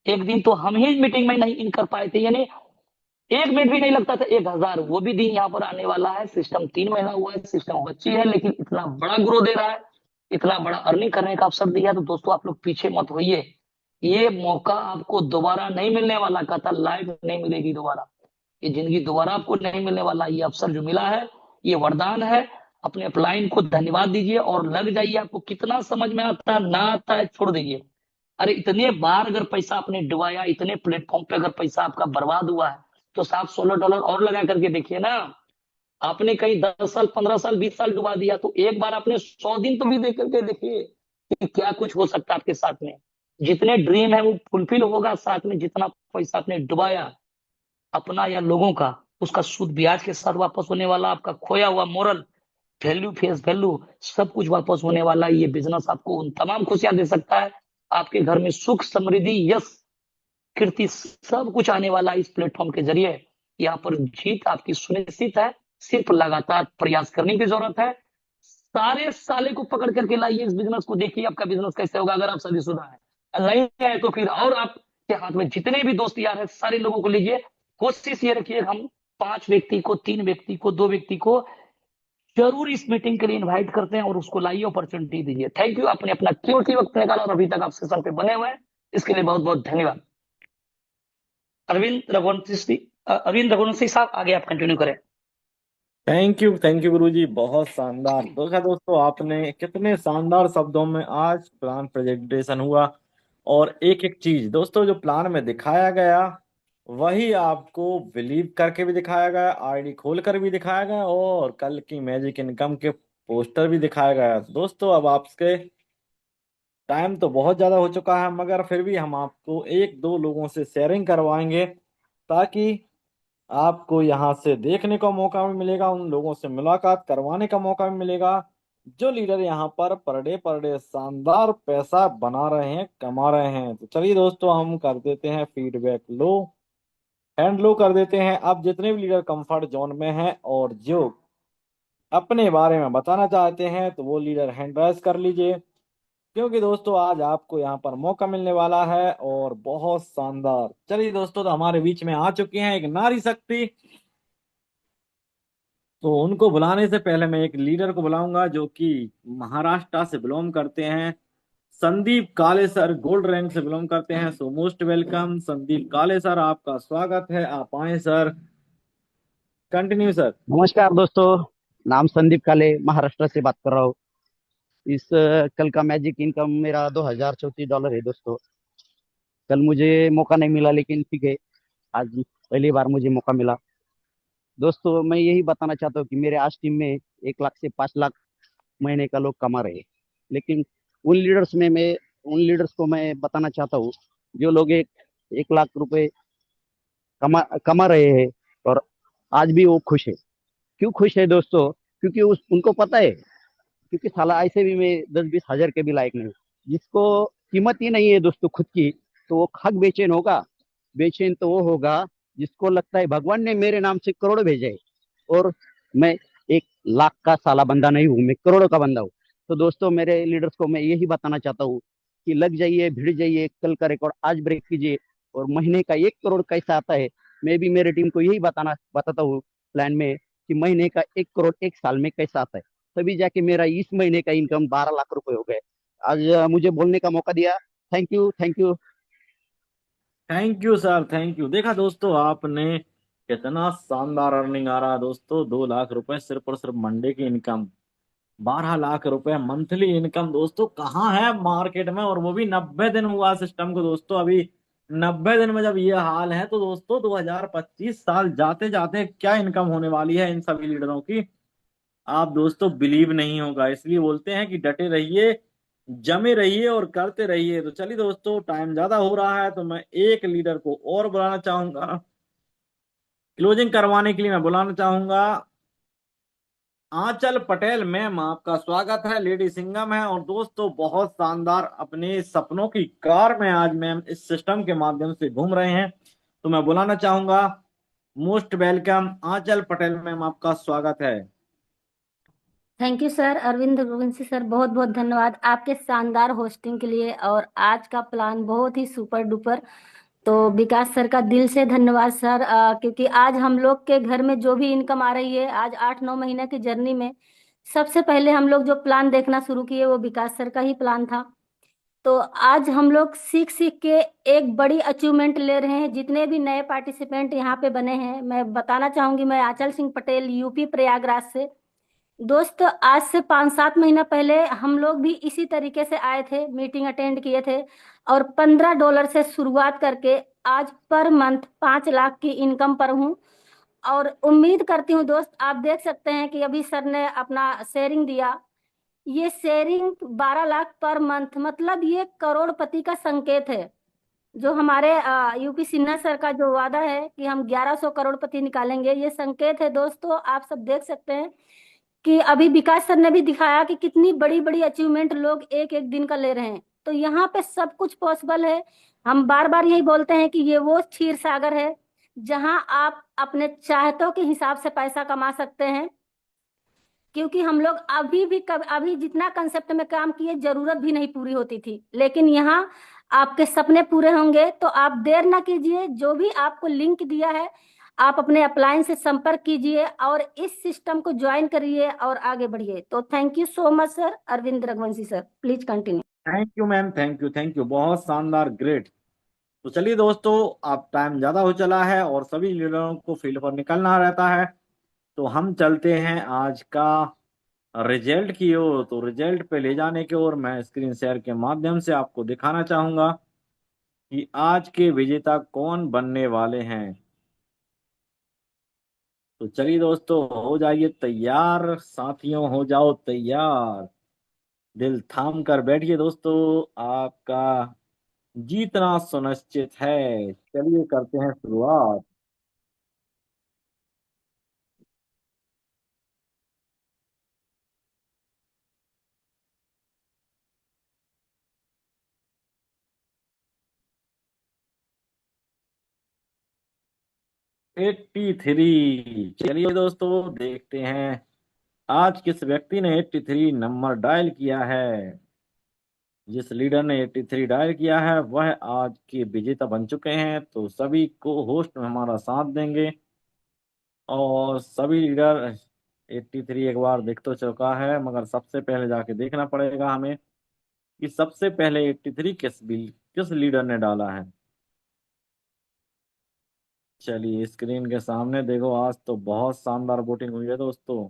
एक दिन तो हम ही मीटिंग में नहीं इन कर पाए थे, यानी 1 मिनट भी नहीं लगता था। 1000, वो भी दिन यहाँ पर आने वाला है। सिस्टम 3 महीना हुआ है, सिस्टम बच्ची है, लेकिन इतना बड़ा ग्रो दे रहा है, इतना बड़ा अर्निंग करने का अवसर दिया। तो दोस्तों आप लोग पीछे मत होइए, ये मौका आपको दोबारा नहीं मिलने वाला। कहता लाइफ नहीं मिलेगी दोबारा, ये जिंदगी दोबारा आपको नहीं मिलने वाला। ये अवसर जो मिला है ये वरदान है। अपने अपलाइन को धन्यवाद दीजिए और लग जाइए। आपको कितना समझ में आता है ना आता है छोड़ दीजिए। अरे इतने बार अगर पैसा आपने डुबाया, इतने प्लेटफॉर्म पे अगर पैसा आपका बर्बाद हुआ है, तो साफ $16 और लगा करके देखिए ना। आपने कहीं 10 साल 15 साल 20 साल डुबा दिया, तो एक बार आपने 100 दिन तो भी देख करके देखिए कि क्या कुछ हो सकता है आपके साथ में। जितने ड्रीम है वो फुलफिल होगा, साथ में जितना पैसा आपने डुबाया अपना या लोगों का, उसका सूद ब्याज के साथ वापस होने वाला। आपका खोया हुआ मोरल वैल्यू, फेस वैल्यू, सब कुछ वापस होने वाला है। ये बिजनेस आपको उन तमाम खुशियां दे सकता है। आपके घर में सुख समृद्धि यश कीर्ति सब कुछ आने वाला है इस प्लेटफॉर्म के जरिए। यहाँ पर जीत आपकी सुनिश्चित है। सिर्फ लगातार प्रयास करने की जरूरत है। सारे साले को पकड़ करके लाइए इस बिजनेस को, देखिए आपका बिजनेस कैसे होगा अगर आप शादीशुदा है। नहीं है तो फिर और आपके हाथ में जितने भी दोस्त यार हैं सारे लोगों को लीजिए। कोशिश ये रखिए हम 5 व्यक्ति को, 3 व्यक्ति को, 2 व्यक्ति को जरूर इस मीटिंग के लिए इनवाइट करते हैं और उसको लाइए, अपॉर्चुनिटी दीजिए। थैंक यू, आपने अपना कीमती वक्त निकाला और अभी तक आप सेशन पे बने हुए हैं, इसके लिए बहुत बहुत धन्यवाद। अरविंद रघुवंशी साहब, आगे आप कंटिन्यू करें। थैंक यू गुरु जी, बहुत शानदार। देखा दोस्तों, आपने कितने शानदार शब्दों में आज प्लान प्रेजेंटेशन हुआ। और एक एक चीज दोस्तों जो प्लान में दिखाया गया वही आपको बिलीव करके भी दिखाया गया, आईडी खोल कर भी दिखाया गया, और कल की मैजिक इनकम के पोस्टर भी दिखाया गया। दोस्तों अब आपके टाइम तो बहुत ज्यादा हो चुका है, मगर फिर भी हम आपको एक दो लोगों से शेयरिंग करवाएंगे, ताकि आपको यहाँ से देखने का मौका भी मिलेगा, उन लोगों से मुलाकात करवाने का मौका भी मिलेगा जो लीडर यहाँ पर डे शानदार पैसा बना रहे हैं, कमा रहे हैं। तो चलिए दोस्तों, हम कर देते हैं फीडबैक लो, हैंड लो कर देते हैं। अब जितने भी लीडर कंफर्ट जोन में हैं और जो अपने बारे में बताना चाहते हैं, तो वो लीडर हैंड राइज कर लीजिए, क्योंकि दोस्तों आज आपको यहाँ पर मौका मिलने वाला है और बहुत शानदार। चलिए दोस्तों, तो हमारे बीच में आ चुकी हैं एक नारी शक्ति। तो उनको बुलाने से पहले मैं एक लीडर को बुलाऊंगा जो कि महाराष्ट्र से बिलोंग करते हैं। संदीप काले सर गोल्ड रैंक से बिलोंग करते हैं। सो मोस्ट वेलकम संदीप काले सर, आपका स्वागत है, आप आए सर। Continue sir. नमस्कार दोस्तों। नाम संदीप काले, महाराष्ट्र से बात कर रहा हूँ। कल का मैजिक इनकम मेरा $2034 है दोस्तों। कल मुझे मौका नहीं मिला, लेकिन ठीक है, आज पहली बार मुझे मौका मिला। दोस्तों मैं यही बताना चाहता हूँ कि मेरे आज टीम में 1 लाख से 5 लाख महीने का लोग कमा रहे हैं। लेकिन उन लीडर्स को मैं बताना चाहता हूँ जो लोग 1 लाख रुपए कमा कमा रहे हैं और आज भी वो खुश है। क्यों खुश है दोस्तों? क्योंकि उस उनको पता है, क्योंकि साला ऐसे भी मैं 10-20 हजार के भी लायक नहीं हूँ। जिसको कीमत ही नहीं है दोस्तों खुद की, तो वो खाक बेचैन होगा। बेचैन तो वो होगा जिसको लगता है भगवान ने मेरे नाम से करोड़ भेजे है, और मैं 1 लाख का साला बंदा नहीं हूँ, मैं करोड़ों का बंदा हूँ। तो दोस्तों मेरे लीडर्स को मैं यही बताना चाहता हूँ कि लग जाइए, भिड़ जाइए, कल का रिकॉर्ड आज ब्रेक कीजिए और महीने का 1 करोड़ कैसा आता है। मैं भी मेरे टीम को यही बताता हूँ प्लान में कि महीने का 1 करोड़ 1 साल में कैसा आता है। तभी जाके मेरा इस महीने का इनकम 12 लाख रुपए हो गए। आज मुझे बोलने का मौका दिया। Thank you, thank you. Thank you sir, thank you. देखा दोस्तों आपने कितना शानदार अर्निंग आ रहा है दोस्तों, 2 लाख रुपए सिर्फ और सिर्फ मंडे की इनकम। 12 लाख रुपए मंथली इनकम दोस्तों कहाँ है मार्केट में, और वो भी 90 दिन हुआ सिस्टम को दोस्तों अभी। 90 दिन में जब ये हाल है तो दोस्तों 2025 साल जाते जाते क्या इनकम होने वाली है इन सभी लीडरों की, आप दोस्तों बिलीव नहीं होगा। इसलिए बोलते हैं कि डटे रहिए, जमे रहिए और करते रहिए। तो चलिए दोस्तों, टाइम ज्यादा हो रहा है तो मैं एक लीडर को और बुलाना चाहूंगा। क्लोजिंग करवाने के लिए मैं बुलाना चाहूंगा आंचल पटेल मैम। आपका स्वागत है, लेडी सिंघम है, और दोस्तों बहुत शानदार अपने सपनों की कार में आज मैम इस सिस्टम के माध्यम से घूम रहे हैं। तो मैं बुलाना चाहूंगा, most welcome Aanchal Patel ma'am, आपका स्वागत है। Thank you sir, Arvind Raghuvanshi sir, बहुत बहुत धन्यवाद आपके शानदार होस्टिंग के लिए। और आज का प्लान बहुत ही सुपर डुपर। तो विकास सर का दिल से धन्यवाद सर, क्योंकि आज हम लोग के घर में जो भी इनकम आ रही है, आज 8-9 महीने की जर्नी में सबसे पहले हम लोग जो प्लान देखना शुरू किए वो विकास सर का ही प्लान था। तो आज हम लोग सीख सीख के एक बड़ी अचीवमेंट ले रहे हैं। जितने भी नए पार्टिसिपेंट यहाँ पे बने हैं, मैं बताना चाहूंगी, मैं आंचल सिंह पटेल, यूपी प्रयागराज से। दोस्त, आज से 5-7 महीना पहले हम लोग भी इसी तरीके से आए थे, मीटिंग अटेंड किए थे, और $15 से शुरुआत करके आज पर मंथ 5 लाख की इनकम पर हूँ। और उम्मीद करती हूँ दोस्त, आप देख सकते हैं कि अभी सर ने अपना शेयरिंग दिया। ये शेयरिंग 12 लाख पर मंथ, मतलब ये करोड़पति का संकेत है। जो हमारे यूपी सिन्हा सर का जो वादा है कि हम 1100 करोड़पति निकालेंगे, ये संकेत है दोस्तों। आप सब देख सकते हैं कि अभी विकास सर ने भी दिखाया कि कितनी बड़ी बड़ी अचीवमेंट लोग एक एक दिन का ले रहे हैं। तो यहाँ पे सब कुछ पॉसिबल है। हम बार बार यही बोलते हैं कि ये वो क्षीर सागर है जहां आप अपने चाहतों के हिसाब से पैसा कमा सकते हैं। क्योंकि हम लोग अभी जितना कंसेप्ट में काम किए, जरूरत भी नहीं पूरी होती थी, लेकिन यहाँ आपके सपने पूरे होंगे। तो आप देर ना कीजिए, जो भी आपको लिंक दिया है आप अपने अपलाइन से संपर्क कीजिए और इस सिस्टम को ज्वाइन करिए और आगे बढ़िए। तो thank you so much sir, Arvind Raghuvanshi sir, please continue. Thank you ma'am, thank you, thank you, बहुत शानदार, ग्रेट। तो चलिए दोस्तों, अब टाइम ज्यादा हो चला है और सभी लीडरों को फील्ड पर निकलना रहता है। तो हम चलते हैं आज का रिजल्ट की ओर। तो रिजल्ट पे ले जाने की ओर मैं स्क्रीन शेयर के माध्यम से आपको दिखाना चाहूंगा कि आज के विजेता कौन बनने वाले हैं। तो चलिए दोस्तों, हो जाइए तैयार, साथियों हो जाओ तैयार, दिल थाम कर बैठिए दोस्तों, आपका जीतना सुनिश्चित है। चलिए करते हैं शुरुआत। 83। चलिए दोस्तों, देखते हैं आज किस व्यक्ति ने 83 नंबर डायल किया है। जिस लीडर ने 83 डायल किया है वह आज के विजेता बन चुके हैं। तो सभी को होस्ट में हमारा साथ देंगे, और सभी लीडर 83 एक बार दिख तो चुका है, मगर सबसे पहले जाके देखना पड़ेगा हमें कि सबसे पहले 83 किस लीडर ने डाला है। चलिए स्क्रीन के सामने देखो, आज तो बहुत शानदार वोटिंग हुई है दोस्तों।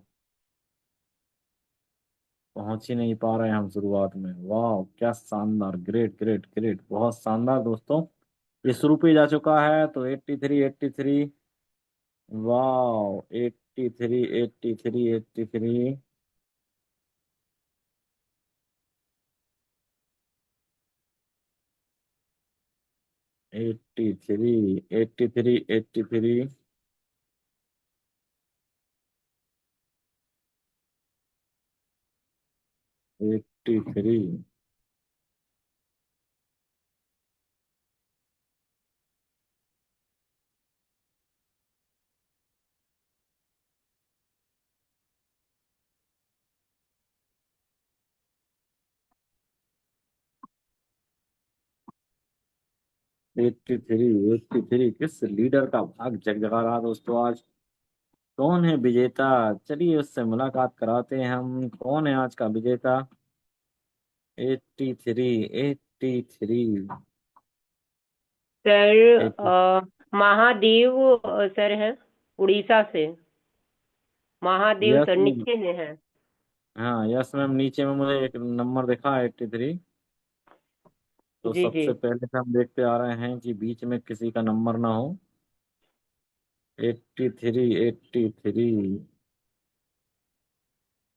पहुंच ही नहीं पा रहे हैं हम शुरुआत में। वाह क्या शानदार, ग्रेट ग्रेट ग्रेट, बहुत शानदार दोस्तों। ये शुरू पे जा चुका है तो 83 83। वाह 83 83 83। 83 83 83 83। 83 83 किस लीडर का भाग जगजगा रहा दोस्तों आज। कौन है विजेता, चलिए उससे मुलाकात कराते हैं हम। कौन है आज का विजेता। 83 83। सर 80। महादेव सर हैं, उड़ीसा से। महादेव यस सर नीचे में हैं। हाँ यस मैम, नीचे में मुझे एक नंबर दिखा 83। तो जी जी। सबसे पहले से हम देखते आ रहे हैं कि बीच में किसी का नंबर ना हो। 83, 83,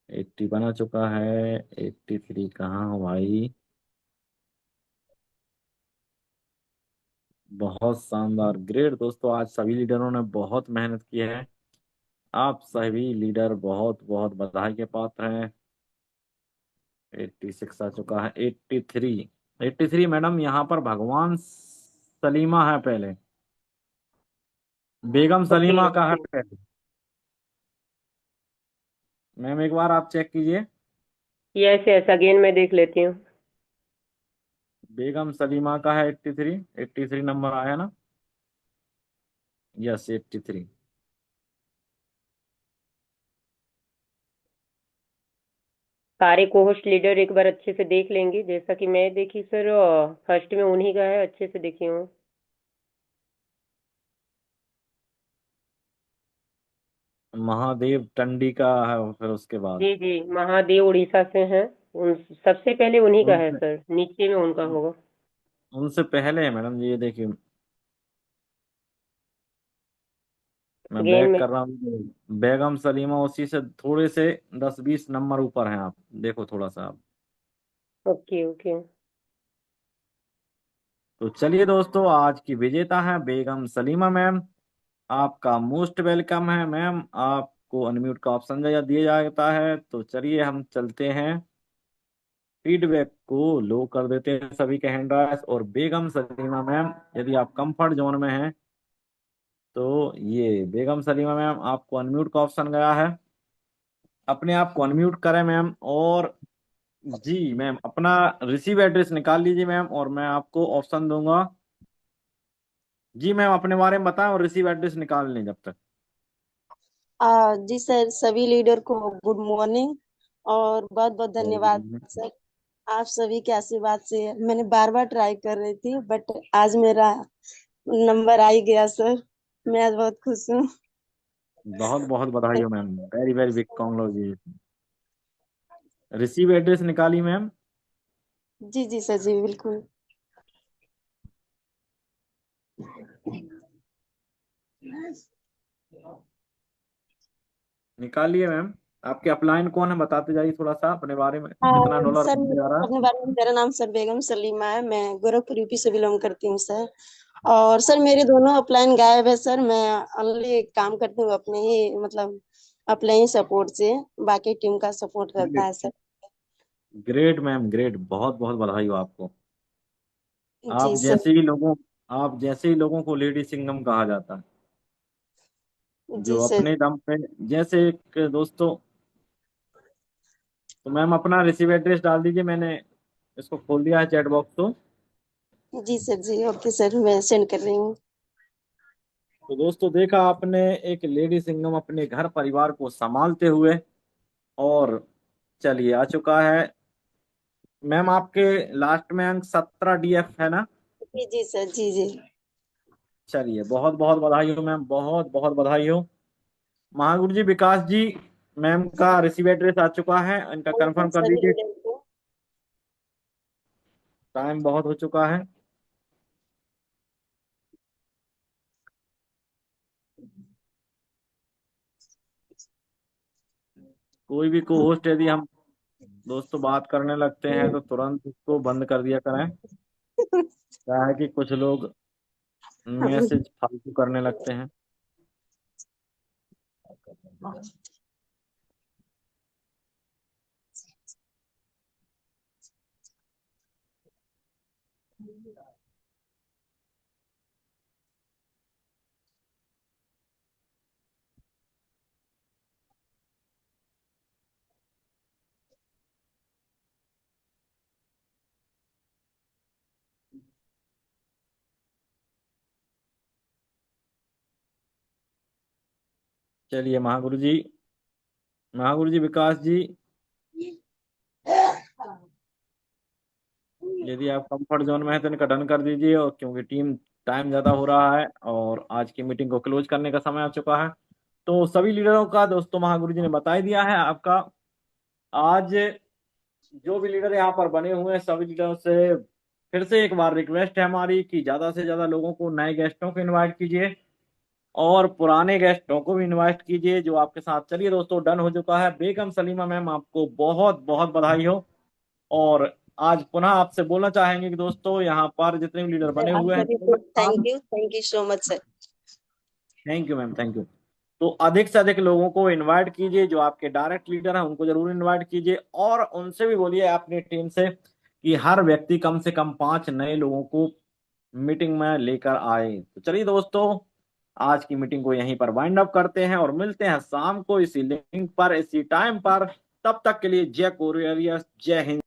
80 बना चुका है। 83 कहाँ हो भाई? बहुत शानदार, ग्रेट दोस्तों, आज सभी लीडरों ने बहुत मेहनत की है। आप सभी लीडर बहुत बहुत बधाई के पात्र हैं। 86 आ चुका है। 83, 83 मैडम, यहाँ पर भगवान सलीमा है पहले, बेगम ओके सलीमा का है ओके। पहले। मैम एक बार आप चेक कीजिए। यस यस, अगेन मैं देख लेती हूँ। बेगम सलीमा का है 83। 83 नंबर आया ना? यस 83। सारे कोहोस्ट लीडर एक बार अच्छे से देख लेंगे, जैसा कि मैं देखी सर, फर्स्ट में उन्हीं का है, अच्छे से देखी हूँ। महादेव टंडी का है फिर उसके बाद। जी जी, महादेव उड़ीसा से हैं। उन सबसे पहले उन्हीं का है उनसे सर, नीचे में उनका होगा। उनसे पहले है मैडम जी, ये देखिए, मैं अगेन बैक मैं। कर रहा हूँ। बेगम सलीमा उसी से थोड़े से 10-20 नंबर ऊपर हैं आप, देखो थोड़ा सा आप। Okay okay. तो चलिए दोस्तों, आज की विजेता है बेगम सलीमा मैम। आपका मोस्ट वेलकम है मैम, आपको अनम्यूट का ऑप्शन दिया जाता है। तो चलिए हम चलते हैं, फीडबैक को लो कर देते हैं सभी के हैंड राइज। और बेगम सलीमा मैम, यदि आप कंफर्ट जोन में हैं तो ये बेगम सलीमा मैम, आपको अनम्यूट का ऑप्शन गया है। अपने आप को अनम्यूट करें मैम। और जी मैम, अपना रिसीव एड्रेस निकाल लीजिए मैम, और मैं आपको ऑप्शन दूंगा। जी मैम, अपने बारे में बताएं और रिसीव एड्रेस निकाल लें जब तक। जी सर, सभी लीडर को गुड मॉर्निंग और बहुत बहुत वेरी गुड धन्यवाद मॉर्निंग। सर। आप सभी के आशीर्वाद से मैंने बार बार ट्राई कर रही थी, बट आज मेरा नंबर आ ही गया सर। मैं आज बहुत खुश हूँ। बहुत बहुत बधाई हो ma'am, very very big congratulation. Receive address निकाली मैम। जी जी सर जी, बिल्कुल। निकालिए मैम। आपके अपलाइन कौन है, बताते जाइए थोड़ा सा अपने बारे में, हाँ कितना डॉलर सर, बनने जा रहा है। अपने बारे में, मेरा नाम सर बेगम सलीमा है। मैं गोरखपुर यूपी से बिलोंग करती हूँ सर। और सर मेरे दोनों अपलाइन गायब है सर। मैं ओनली काम करती हूँ अपने ही मतलब अपने ही सपोर्ट से। बाकी टीम का सपोर्ट रहता है सर। ग्रेट मैम, ग्रेट, बहुत बहुत बधाई हो आपको। जी आप सर। जैसे ही लोगों आप जैसे ही लोगों को लेडी सिंघम कहा जाता है, जी जो सर। अपने दम पे, जैसे एक दोस्तों। तो मैम अपना रिसीव एड्रेस डाल दीजिए, मैंने इसको खोल दिया है चैट बॉक्स तो। जी सर जी, ओके सर, मैं सेंड कर रही हूँ। तो दोस्तों, देखा आपने, एक लेडी सिंघम अपने घर परिवार को संभालते हुए। और चलिए, आ चुका है मैम आपके लास्ट में अंक 17 डीएफ है ना? जी जी सर जी जी। चलिए, बहुत बहुत बधाई हो मैम, बहुत बहुत बधाई हो। महागुरु जी, विकास जी मैम का रिसीव एड्रेस आ चुका है, इनका थैंक यू कंफर्म कर सभी दीजिए। लीडर को। टाइम बहुत हो चुका है। कोई भी को होस्ट यदि हम दोस्तों बात करने लगते हैं तो तुरंत उसको बंद कर दिया करें। क्या है कि कुछ लोग मैसेज फालतू करने लगते हैं। चलिए महागुरु जी विकास जी, यदि आप कंफर्ट जोन में है तो इनका डन कर दीजिए, और क्योंकि टीम टाइम ज़्यादा हो रहा है और आज की मीटिंग को क्लोज करने का समय आ चुका है। तो सभी लीडरों का दोस्तों महागुरु जी ने बता ही दिया है आपका आज जो भी लीडर यहाँ पर बने हुए हैं सभी लीडरों से फिर से एक बार रिक्वेस्ट है हमारी कि ज्यादा से ज्यादा लोगों को, नए गेस्टों को इनवाइट कीजिए और पुराने गेस्टों को भी इनवाइट कीजिए जो आपके साथ। चलिए दोस्तों, डन हो चुका है। बेगम सलीमा मैम, आपको बहुत बहुत बधाई हो। और आज पुनः आपसे बोलना चाहेंगे कि दोस्तों यहाँ पर जितने भी लीडर बने सर हुए आपका भी हैं, thank you so much sir. Thank you ma'am, thank you. तो अधिक से अधिक लोगों को इनवाइट कीजिए, जो आपके डायरेक्ट लीडर हैं उनको जरूर इनवाइट कीजिए, और उनसे भी बोलिए अपनी टीम से कि हर व्यक्ति कम से कम 5 नए लोगों को मीटिंग में लेकर आए। तो चलिए दोस्तों, आज की मीटिंग को यहीं पर वाइंड अप करते हैं और मिलते हैं शाम को इसी लिंक पर, इसी टाइम पर। तब तक के लिए जय कोरियर्स, जय हिंद।